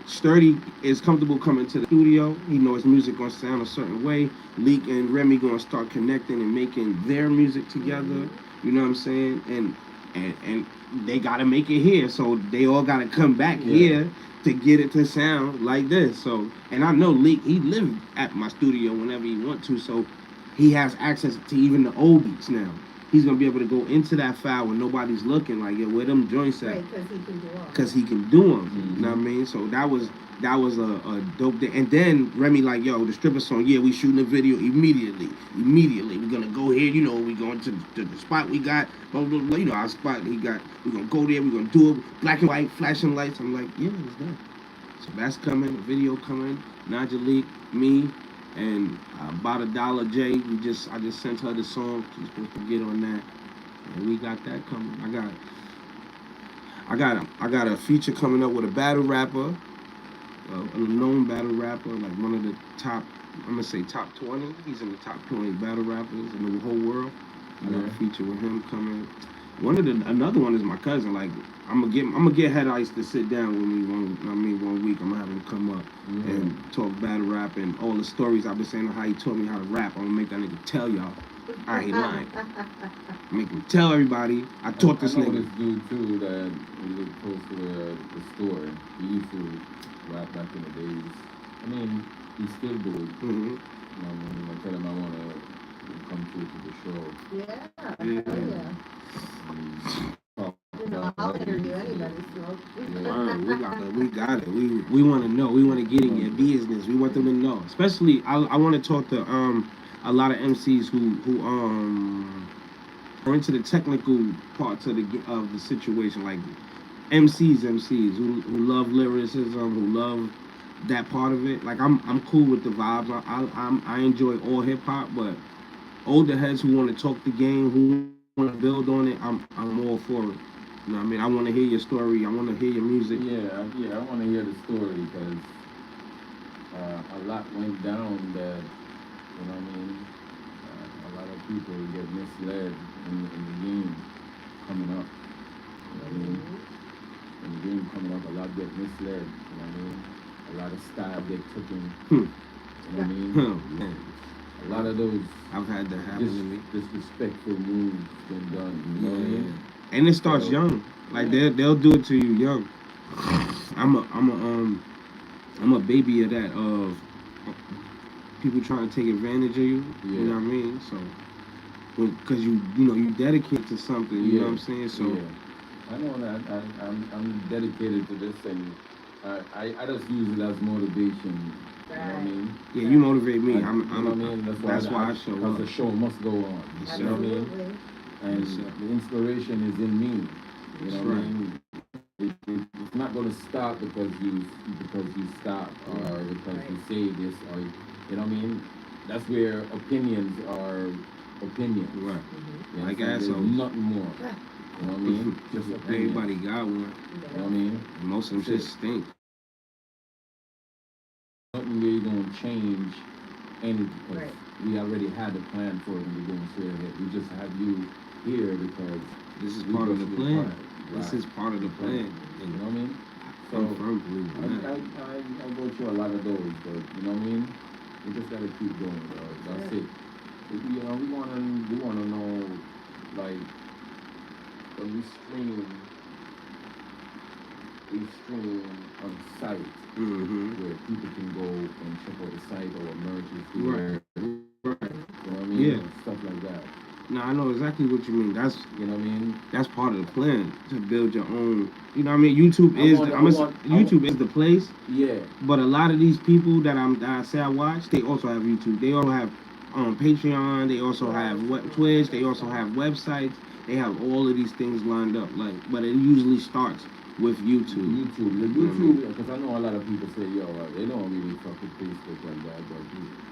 Sturdy is comfortable coming to the studio. He knows music gonna sound a certain way. Leak and Remy gonna start connecting and making their music together. You know what I'm saying? And they gotta make it here. So they all gotta come back here to get it to sound like this. So, and I know Leak, he live at my studio whenever he want to, so he has access to even the old beats now. He's gonna be able to go into that file when nobody's looking, like, yo, where them joints at? Right, because he can do them. Because he can do them. You know what I mean? So that was a dope day. And then Remy like, yo, the stripper song, yeah, we shooting a video immediately. We're gonna go here, you know, we going to the spot we got, blah, blah, blah, you know, our spot we're gonna go there, we're gonna do it, black and white, flashing lights. I'm like, yeah, it's done. So that's coming, the video coming, Najalik, me, and about $1 Jay. I just sent her the song. She's supposed to get on that, and we got that coming. I got a feature coming up with a battle rapper, a known battle rapper, like one of the top. I'm gonna say top 20. He's in the top 20 battle rappers in the whole world. I got a feature with him coming. Another one is my cousin. Like I'm gonna get Head Ice to sit down with me one week. I'm gonna have him come up and talk battle rap and all the stories I've been saying on how he taught me how to rap. I'm gonna make that nigga tell y'all. I ain't lying. Make him tell everybody I taught this nigga. I know this dude too that he was close to the store. He used to rap back in the days. I mean, he still do it. You know, when I tell him I wanna come through to the show. Yeah. You know, I'll interview anybody, Smoke. We got it. We want to know. We want to get in your business. We want them to know. Especially, I want to talk to a lot of MCs who are into the technical parts of the situation, like MCs who love lyricism, who love that part of it. Like I'm cool with the vibes. I enjoy all hip hop, but older heads who want to talk the game, who want to build on it, I'm all for it. You know what I mean? I want to hear your story. I want to hear your music. Yeah, I want to hear the story because a lot went down that, you know what I mean? A people get misled in the game coming up. You know what I mean? In the game coming up, a lot get misled. You know what I mean? A lot of style get taken. You know what I mean? Man. A lot of those I've had that happen to me. disrespectful moves been done. You know what I mean? And it starts young. Like they'll do it to you young. I'm a baby of that, of people trying to take advantage of you. Yeah. You know what I mean? So because you dedicate to something. You know what I'm saying? So I know that I'm dedicated to this, and I just use it as motivation. You know what I mean? Yeah, you motivate me. You know what I mean? That's why I show up. Because the show must go on. Yes, You know what I mean? Absolutely. And the inspiration is in me. You know what I mean? It's not going to stop because you stop or because you say this or you know what I mean. That's where opinions are opinions. Right. You know Like there's assholes. nothing more. You know what I mean? Just opinions. Everybody got one. You know what I mean? And most of them That's shit stink. Nothing really gonna change anything because Right. we already had a plan for it and we're going straight ahead. We just have you here because This is we part of go the through plan. Right. This is part of the plan. You know what I mean? So I'm firm believer in that. I go through a lot of those, but you know what I mean? We just gotta keep going, bro. That's it. You know, we wanna know like when we stream on site where people can go and check out the site or merch is there. Right. You know what I mean? Yeah. Stuff like that. No, I know exactly what you mean. That's You know what I mean? That's part of the plan, to build your own. You know what I mean? YouTube is the place. Yeah. But a lot of these people that I say I watch, they also have YouTube. They all have Patreon. They also have Twitch. They also have websites. They have all of these things lined up. But it usually starts with YouTube. Because I know a lot of people say, yo, they don't really fuck with Facebook like that, but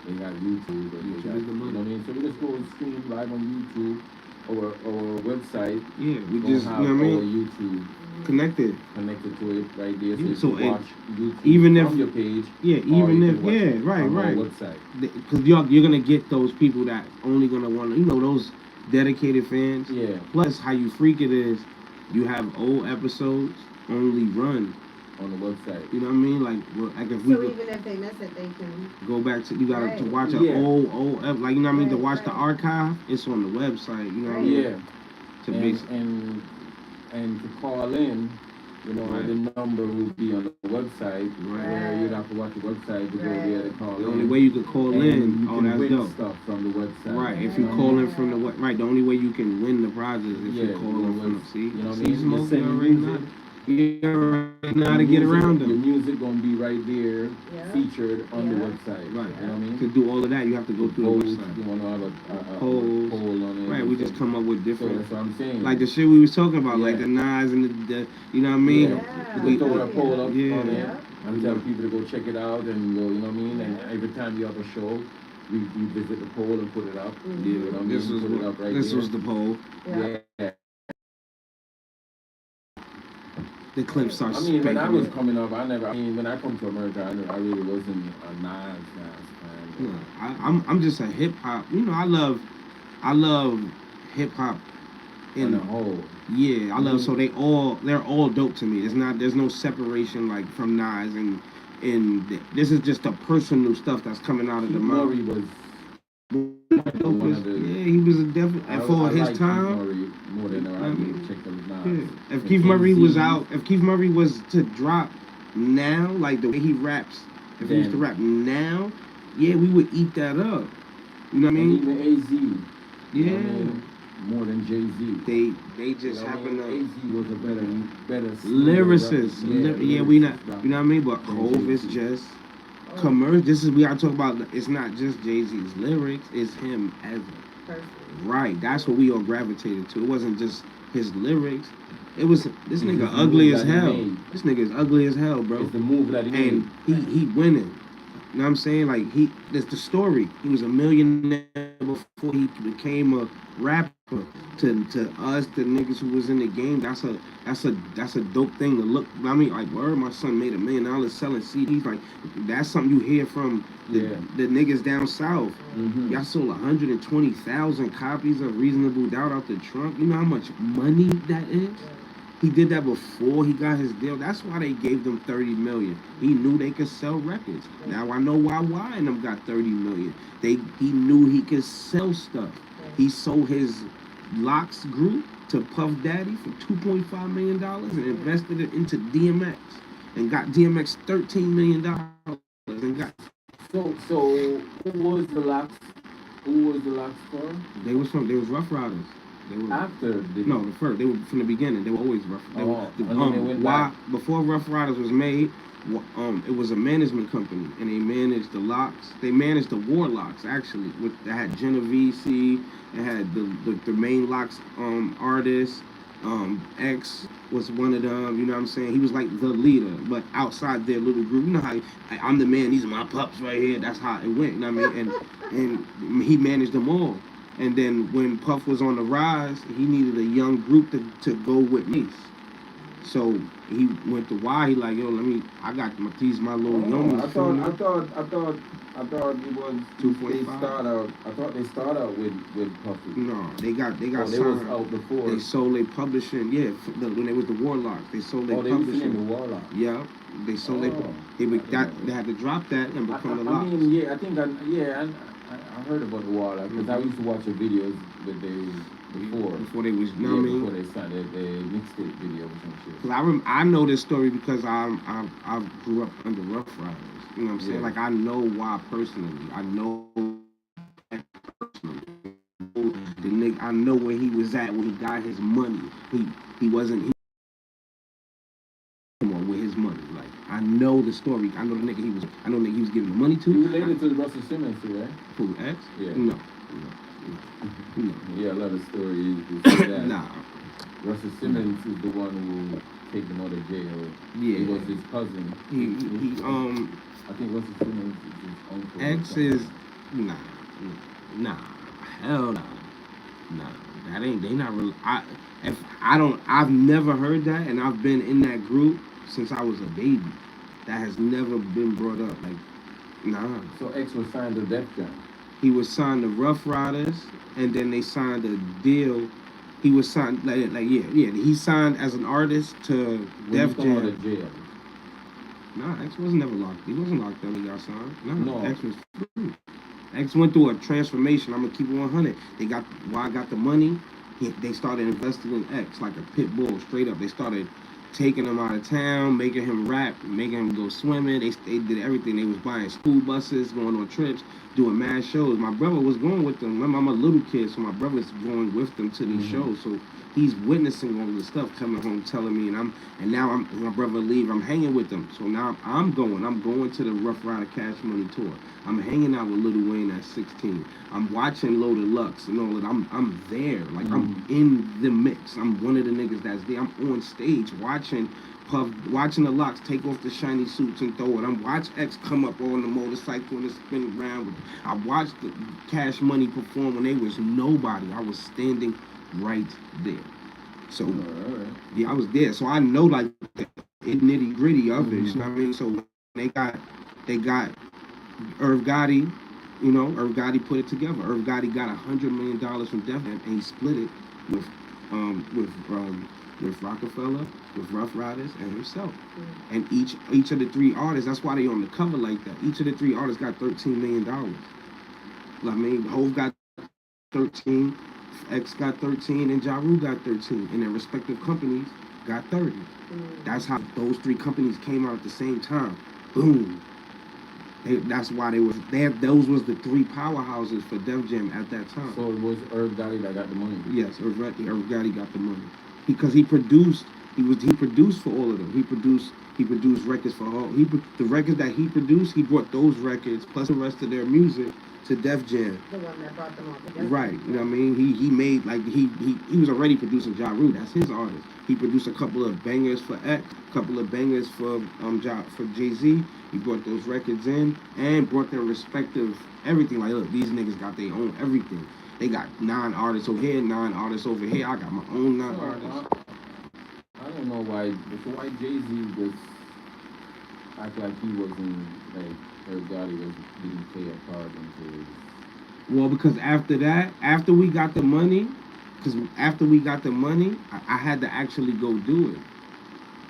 they got YouTube. YouTube You is the know money. what I mean? So we just go and stream live on YouTube or website. Yeah, we Gonna just, have you know what I our mean? YouTube Connected to it right there, so Yeah, you so can watch YouTube even from if- your page. Yeah, or even you if, can watch yeah, it right, on our right. website. Because you're going to get those people that only going to want to, those dedicated fans. Yeah, Plus, how you freak it is, you have old episodes only run. on the website. You know what I mean? Like if we So even if they miss it, they can. go back to, you got to Right. watch Yeah. an old, like, you know what I mean? To Right, watch the right. archive, it's on the website. You know what I mean? Yeah, To basic. and to call in, Right. the number will be on the website. Right. Where you'd have to watch the website to go Right. there to call The in. only way you could call And in, you can that's win dope. stuff from the website. Right, if you Yeah. call in from the right, the only way you can win the prizes is if you call in from the see. You know what I See, mean? Smoke, You you send already know. music. You already know how to get around Your them. music gonna be right there, Yeah. featured on the Yeah. website. Right. You know what I mean? To do all of that, you have to go through the Vote, website. you wanna have a Polls. poll on it. Right, we just come up with So different, that's what I'm saying. like the shit we was talking about, like Yeah. the Nas and the you know what I mean? Yeah. Yeah. We throw a poll up Yeah. on it Yeah. and tell people to go check it out and go, you know what I mean? And every time you have a show, we visit the poll and put it up. Mhm. You know what I mean? This Put it up right there. was the poll. Yeah. Yeah. The clip starts. I mean, when I spanking was it. coming up, when I come to America, I really wasn't a Nas fan. Yeah, I'm just a hip hop. I love hip hop. In the whole. Yeah, I love. So they're all dope to me. There's no separation like from Nas and this is just the personal stuff that's coming out of the mouth. Murray was One of the, yeah, he was a definite. And for his like time, Keith Murray more than I mean, check them out. yeah. If Keith Murray was out, if Keith Murray was to drop now, like the way he raps, if he used to rap now, yeah, we would eat that up. You know what I mean? And even AZ. Yeah. You know what I mean? More than Jay-Z. They just happen to. AZ was a better lyricist. We not. lyricist, You know what I mean? But Hov is just commercial. This is we gotta talk about. It's not just Jay-Z's lyrics. It's him as right. That's what we all gravitated to. It wasn't just his lyrics. It was this nigga ugly as hell. This nigga is ugly as hell, bro. It's the move that he made. And he winning. You know what I'm saying? Like that's the story. He was a millionaire before before he became a rapper. To us, the niggas who was in the game, that's a dope thing to look. I mean, like, word, my son made $1 million selling CDs. Like, that's something you hear from the niggas down south. Mm-hmm. Y'all sold 120,000 copies of Reasonable Doubt out the trunk. You know how much money that is? He did that before he got his deal. That's why they gave them 30 million. He knew they could sell records. Now I know why and them got 30 million. He knew he could sell stuff. He sold his Locks group to Puff Daddy for $2.5 million and invested it into DMX and got DMX $13 million and got. So who was the Locks? Who was the Locks for? They was Rough Riders. They were, after the first. They were from the beginning. They were always Rough. Why before Rough Riders was made, it was a management company, and they managed the Locks. They managed the Warlocks actually. They had Genovese. They had the main Locks artists. X was one of them. You know what I'm saying? He was like the leader, but outside their little group. You know how I'm the man. These are my pups right here. That's how it went. You know what I mean? And he managed them all. And then when Puff was on the rise, he needed a young group to go with me. So he went to Y. He like, yo, I got these my little young. I thought it was 245. I thought they start out with Puffy. No, they got they signed. was out before. They sold their publishing. Yeah, when they was the Warlocks, they sold their publishing. They was in the Warlocks. Yeah, they sold they had to drop that and become the Locks. I mean, yeah, I think I heard about the Warlocks because I used to watch the videos that they before they was, you know what I mean? Before they started the mixtape videos and shit. Cause I know this story because I grew up under Rough Riders. You know what I'm saying? Like, I know why personally. I know personally. The nigga, I know where he was at when he got his money. He wasn't with his money. Like, I know the story. I know the nigga he was giving the money to. You related to Russell Simmons too, right? Who, X? Yeah. No. Yeah, a lot of stories that nah. Russell Simmons is the one who take him out of jail. Yeah. He was his cousin. I think Russell Simmons is his uncle. X is hell no. Nah. That ain't, they not really. I've never heard that, and I've been in that group since I was a baby. That has never been brought up. Like, nah. So X was signed to Def Jam. He was signed to Rough Riders, and then they signed a deal. He was signed he signed as an artist to Def Jam. Out of jail. Nah, X was never locked. He wasn't locked up when he got signed. No. X was free. X went through a transformation. I'm gonna keep it 100. Y got the money. They started investing in X like a pit bull, straight up. They started taking him out of town, making him rap, making him go swimming. They did everything. They was buying school buses, going on trips, doing mad shows. My brother was going with them. Remember, I'm a little kid, so my brother's going with them to these shows. So he's witnessing all this stuff, coming home, telling me, and now my brother leave. I'm hanging with them. So now I'm going to the Rough Rider Cash Money tour. I'm hanging out with Lil Wayne at 16. I'm watching Loaded Lux and all that. I'm there. Like, I'm in the mix. I'm one of the niggas that's there. I'm on stage watching Puff, watching the Locks take off the shiny suits and throw it. I'm watching X come up on the motorcycle and spin around. I watched the Cash Money perform when they was nobody. I was standing right there. So, yeah, I was there. So I know, like, the nitty gritty of it. You know what I mean? So when they got Irv Gotti, you know, Irv Gotti put it together. Irv Gotti got $100 million from Def Jam, and he split it with Rockefeller, with Rough Riders, and himself. And each of the three artists, that's why they on the cover like that. Each of the three artists got $13 million. I mean, Hov got 13, X got 13, and Ja Rule got 13, and their respective companies got 30. That's how those three companies came out at the same time. Boom. That's why those was the three powerhouses for Def Jam at that time. So it was Irv Gotti that got the money? Yes, Irv Gotti got the money. Because he produced for all of them. He produced records for all. The records that he produced, he brought those records plus the rest of their music to Def Jam. The one that brought them all together. Right, you know what I mean? He made like he was already producing Ja Rule. That's his artist. He produced a couple of bangers for X, a couple of bangers for Jay-Z. He brought those records in and brought their respective everything. Like, look, these niggas got their own everything. They got 9 artists over here, 9 artists over here. I got my own 9 artists. I don't know why Jay-Z was act like he wasn't like everybody didn't play a part into his. Well, because after that, after we got the money, I had to actually go do it.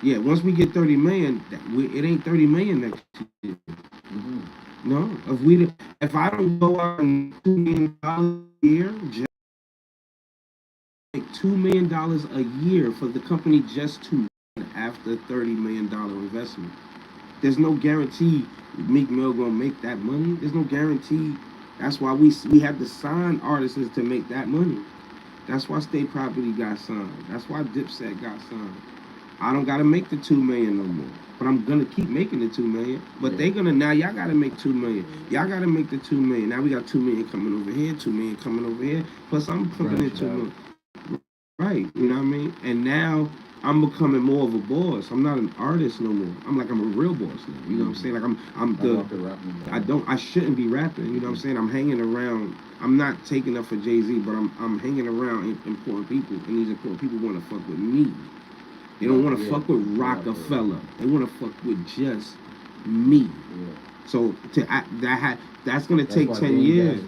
Yeah, once we get 30 million, it ain't 30 million next year. Mm-hmm. No, if I don't go out and $2 million a year, just like $2 million a year for the company just to after $30 million investment. There's no guarantee Meek Mill gonna make that money. There's no guarantee. That's why we have to sign artists to make that money. That's why State Property got signed. That's why Dipset got signed. I don't gotta make the $2 million no more, but I'm gonna keep making the $2 million. But they gonna now. Y'all gotta make $2 million. Y'all gotta make the $2 million. Now we got $2 million coming over here, $2 million coming over here. Plus I'm pumping in $2 million. Right, you know what I mean? And now I'm becoming more of a boss. I'm not an artist no more. I'm a real boss now. You know what I'm saying? Like I shouldn't be rapping. You know what I'm saying? I'm hanging around. I'm not taking up for Jay-Z, but I'm hanging around important people, and these important people want to fuck with me. They don't want to fuck with Rockefeller. They want to fuck with just me. Yeah. So that's gonna take 10 years.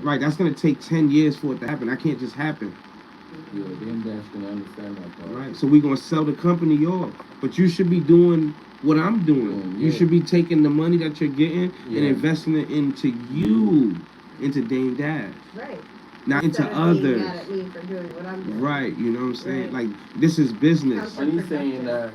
Right, that's gonna take 10 years for it to happen. That can't just happen. Yeah, them that's gonna understand that part. Right, so we're gonna sell the company off, but you should be doing what I'm doing. You should be taking the money that you're getting and investing it into you, into Dame Dash. Right. Not Instead into of others. being mad at me for doing what I'm doing. Right, you know what I'm saying? Right. Like, this is business. And he's saying that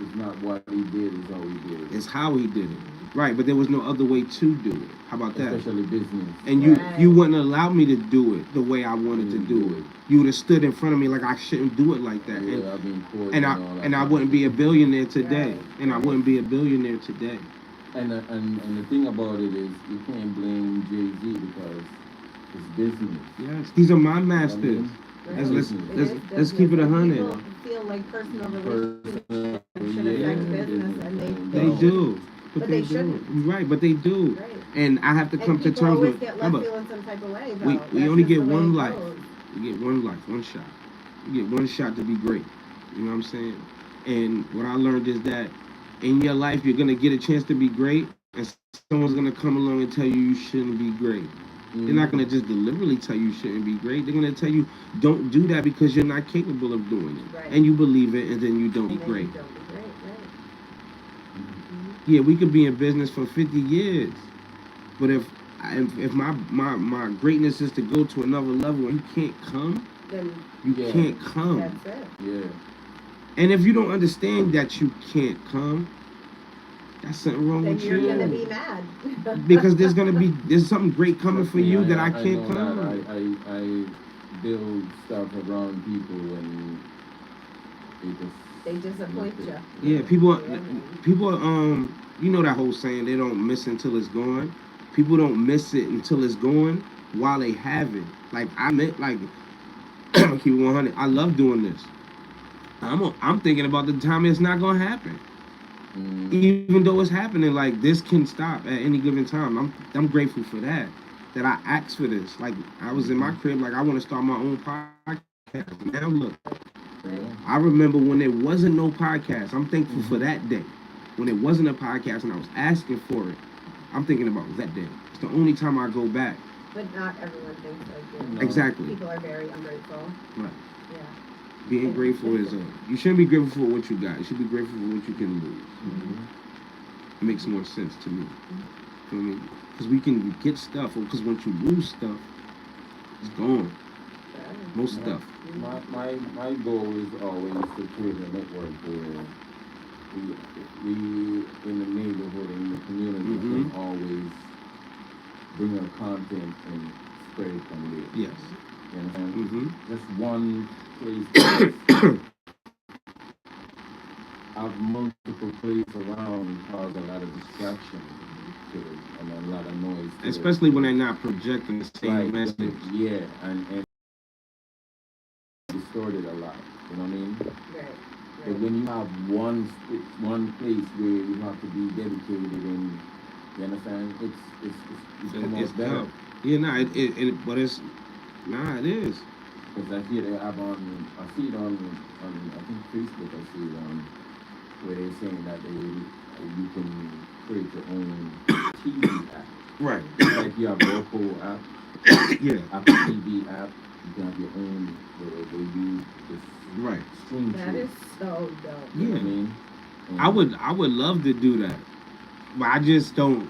it's not what he did, it's how he did it. It's how he did it. Right, but there was no other way to do it. How about that? Especially business. And you wouldn't allow me to do it the way I wanted to do it. You would have stood in front of me like I shouldn't do it like that. And I wouldn't be a billionaire today. Right. And I wouldn't be a billionaire today. And the thing about it is you can't blame Jay-Z because it's business. Yes, these are my masters. I mean, Let's keep it 100. People feel like personal relationships should affect business, and They do. But they shouldn't. Right, but they do. Right. And I have to come to terms with. Get left feeling some type of way, though. We only get one life. You get one life, one shot. You get one shot to be great. You know what I'm saying? And what I learned is that in your life, you're gonna get a chance to be great, and someone's gonna come along and tell you shouldn't be great. They're not gonna just deliberately tell you shouldn't be great. They're gonna tell you don't do that because you're not capable of doing it, right. and you believe it, and then you don't be great. Right. Yeah, we could be in business for 50 years, but if my greatness is to go to another level and you can't come, Then you can't come. That's it. Yeah. And if you don't understand that you can't come, that's something wrong Then with you're you. gonna be mad. Because there's something great coming for you that I can't come. I build stuff around people and They disappoint you. Yeah, people, you know that whole saying, they don't miss until it's gone. People don't miss it until it's gone while they have it. Like, keep it 100. I love doing this. I'm thinking about the time it's not gonna happen. Even though it's happening, like, this can stop at any given time. I'm grateful for that I asked for this. Like, I was in my crib, like, I want to start my own podcast. Now look, I remember when there wasn't no podcast. I'm thankful for that day. When it wasn't a podcast and I was asking for it, I'm thinking about that day. It's the only time I go back. But not everyone thinks like you. No. Exactly. People are very ungrateful. Right. Yeah. Being grateful is you shouldn't be grateful for what you got. You should be grateful for what you can lose. It makes more sense to me. You know what I mean? Because we can get stuff, because once you lose stuff, it's gone. Most stuff. My goal is always to create a network where we in the neighborhood, in the community, can always bring our content and spread it from there. Yes. You know, just one place. Have multiple places around cause a lot of distraction. to it and a lot of noise to Especially it. when they're not projecting the same Right, message. yeah, and distorted a lot, you know what I mean? Right. But when you have one place where you have to be dedicated and you understand, it's come It's out better. tough. Yeah, nah, but it's, nah, it is. Because I hear they have I see it on I think Facebook. I see it on where they're saying that you can create your own TV app. Right. Like you have Roku app, Yeah. Apple TV app. You can have your own where you just Right. stream That to is it. so dope. You know what I Yeah. mean? I would love to do that, but I just don't.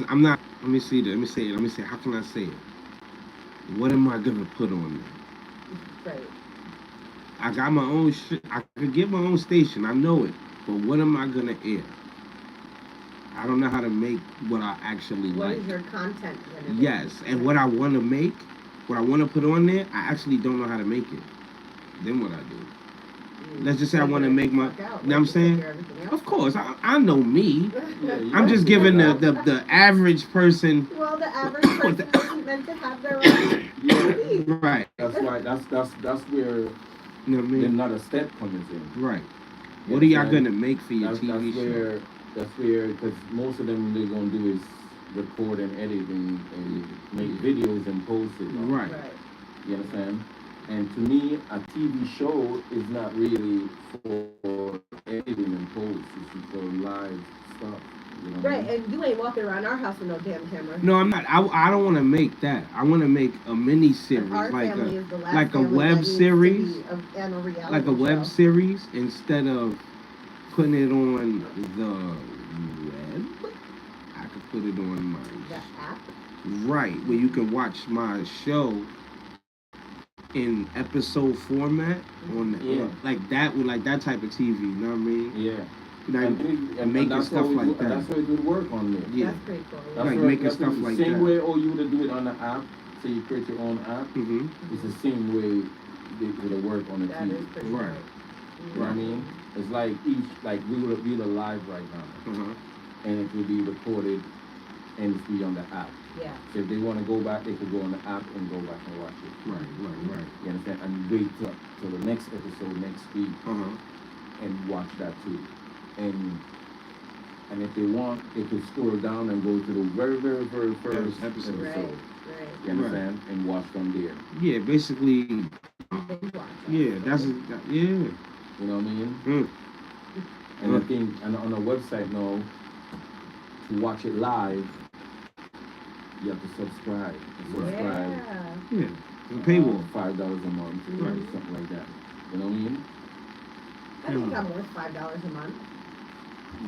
I'm not. Let me see. Let me say it. Let me say. How can I say it? What am I gonna put on there? Right. I got my own shit. I could get my own station. I know it. But what am I gonna air? I don't know how to make what I actually What like. is your content gonna be? Yes, and what I want to make, what I want to put on there, I actually don't know how to make it. Then what I do? Let's just say I want to make my. You know what I'm saying? Of course, I know me. Yeah, I'm just giving the average person. Well, the average person isn't meant to have their own. Yeah. Right. That's why that's where You know what I mean? another step comes in. Right. You What are y'all understand? gonna make for your TV show? That's where, because most of them they're gonna do is record and edit and make videos and post it. Right. You understand? And to me, a TV show is not really for editing and post. It's for live stuff. You know what I Right, mean? and you ain't walking around our house with no damn camera. No, I'm not. I don't want to make that. I want to make a mini series, Our like family is the last like a family that web needs to series, be and a reality like a web show. series, instead of putting it on the web. I could put it on The my app. right, where you can watch my show in episode format on like that, with like that type of TV. You know what I mean? Yeah. Like making that's stuff what like that. That's what it would work on there. Yeah. That's pretty cool. That's Like what- making that's stuff the like same that. way, or you would do it on the app. So you create your own app. Mm-hmm. It's the same way it would work on the That TV. is pretty Right. cool. You know what I mean? It's like we're live right now, Uh-huh. and it will be recorded and it's be on the app. Yeah. So if they want to go back, they could go on the app and go back and watch it. Right. You understand? And wait till the next episode next week Uh-huh. and watch that too. And if they want, they could scroll down and go to the very first Episode. episode. Right. You understand? And watch from there. Yeah, basically. Binge watch. Yeah, yeah. You know what I mean? Mm. And I think and on a website now, to watch it live, you have to subscribe. Yeah. Yeah. The paywall. $5 a month, Right. something like that. You know what I mean? I think I'm worth $5 a month.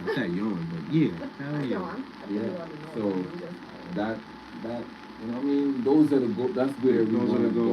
Not that young, but yeah. Hell I yeah. know I'm. I really want to know. So that you know what I mean? Those are the that's where we Those are want the to go.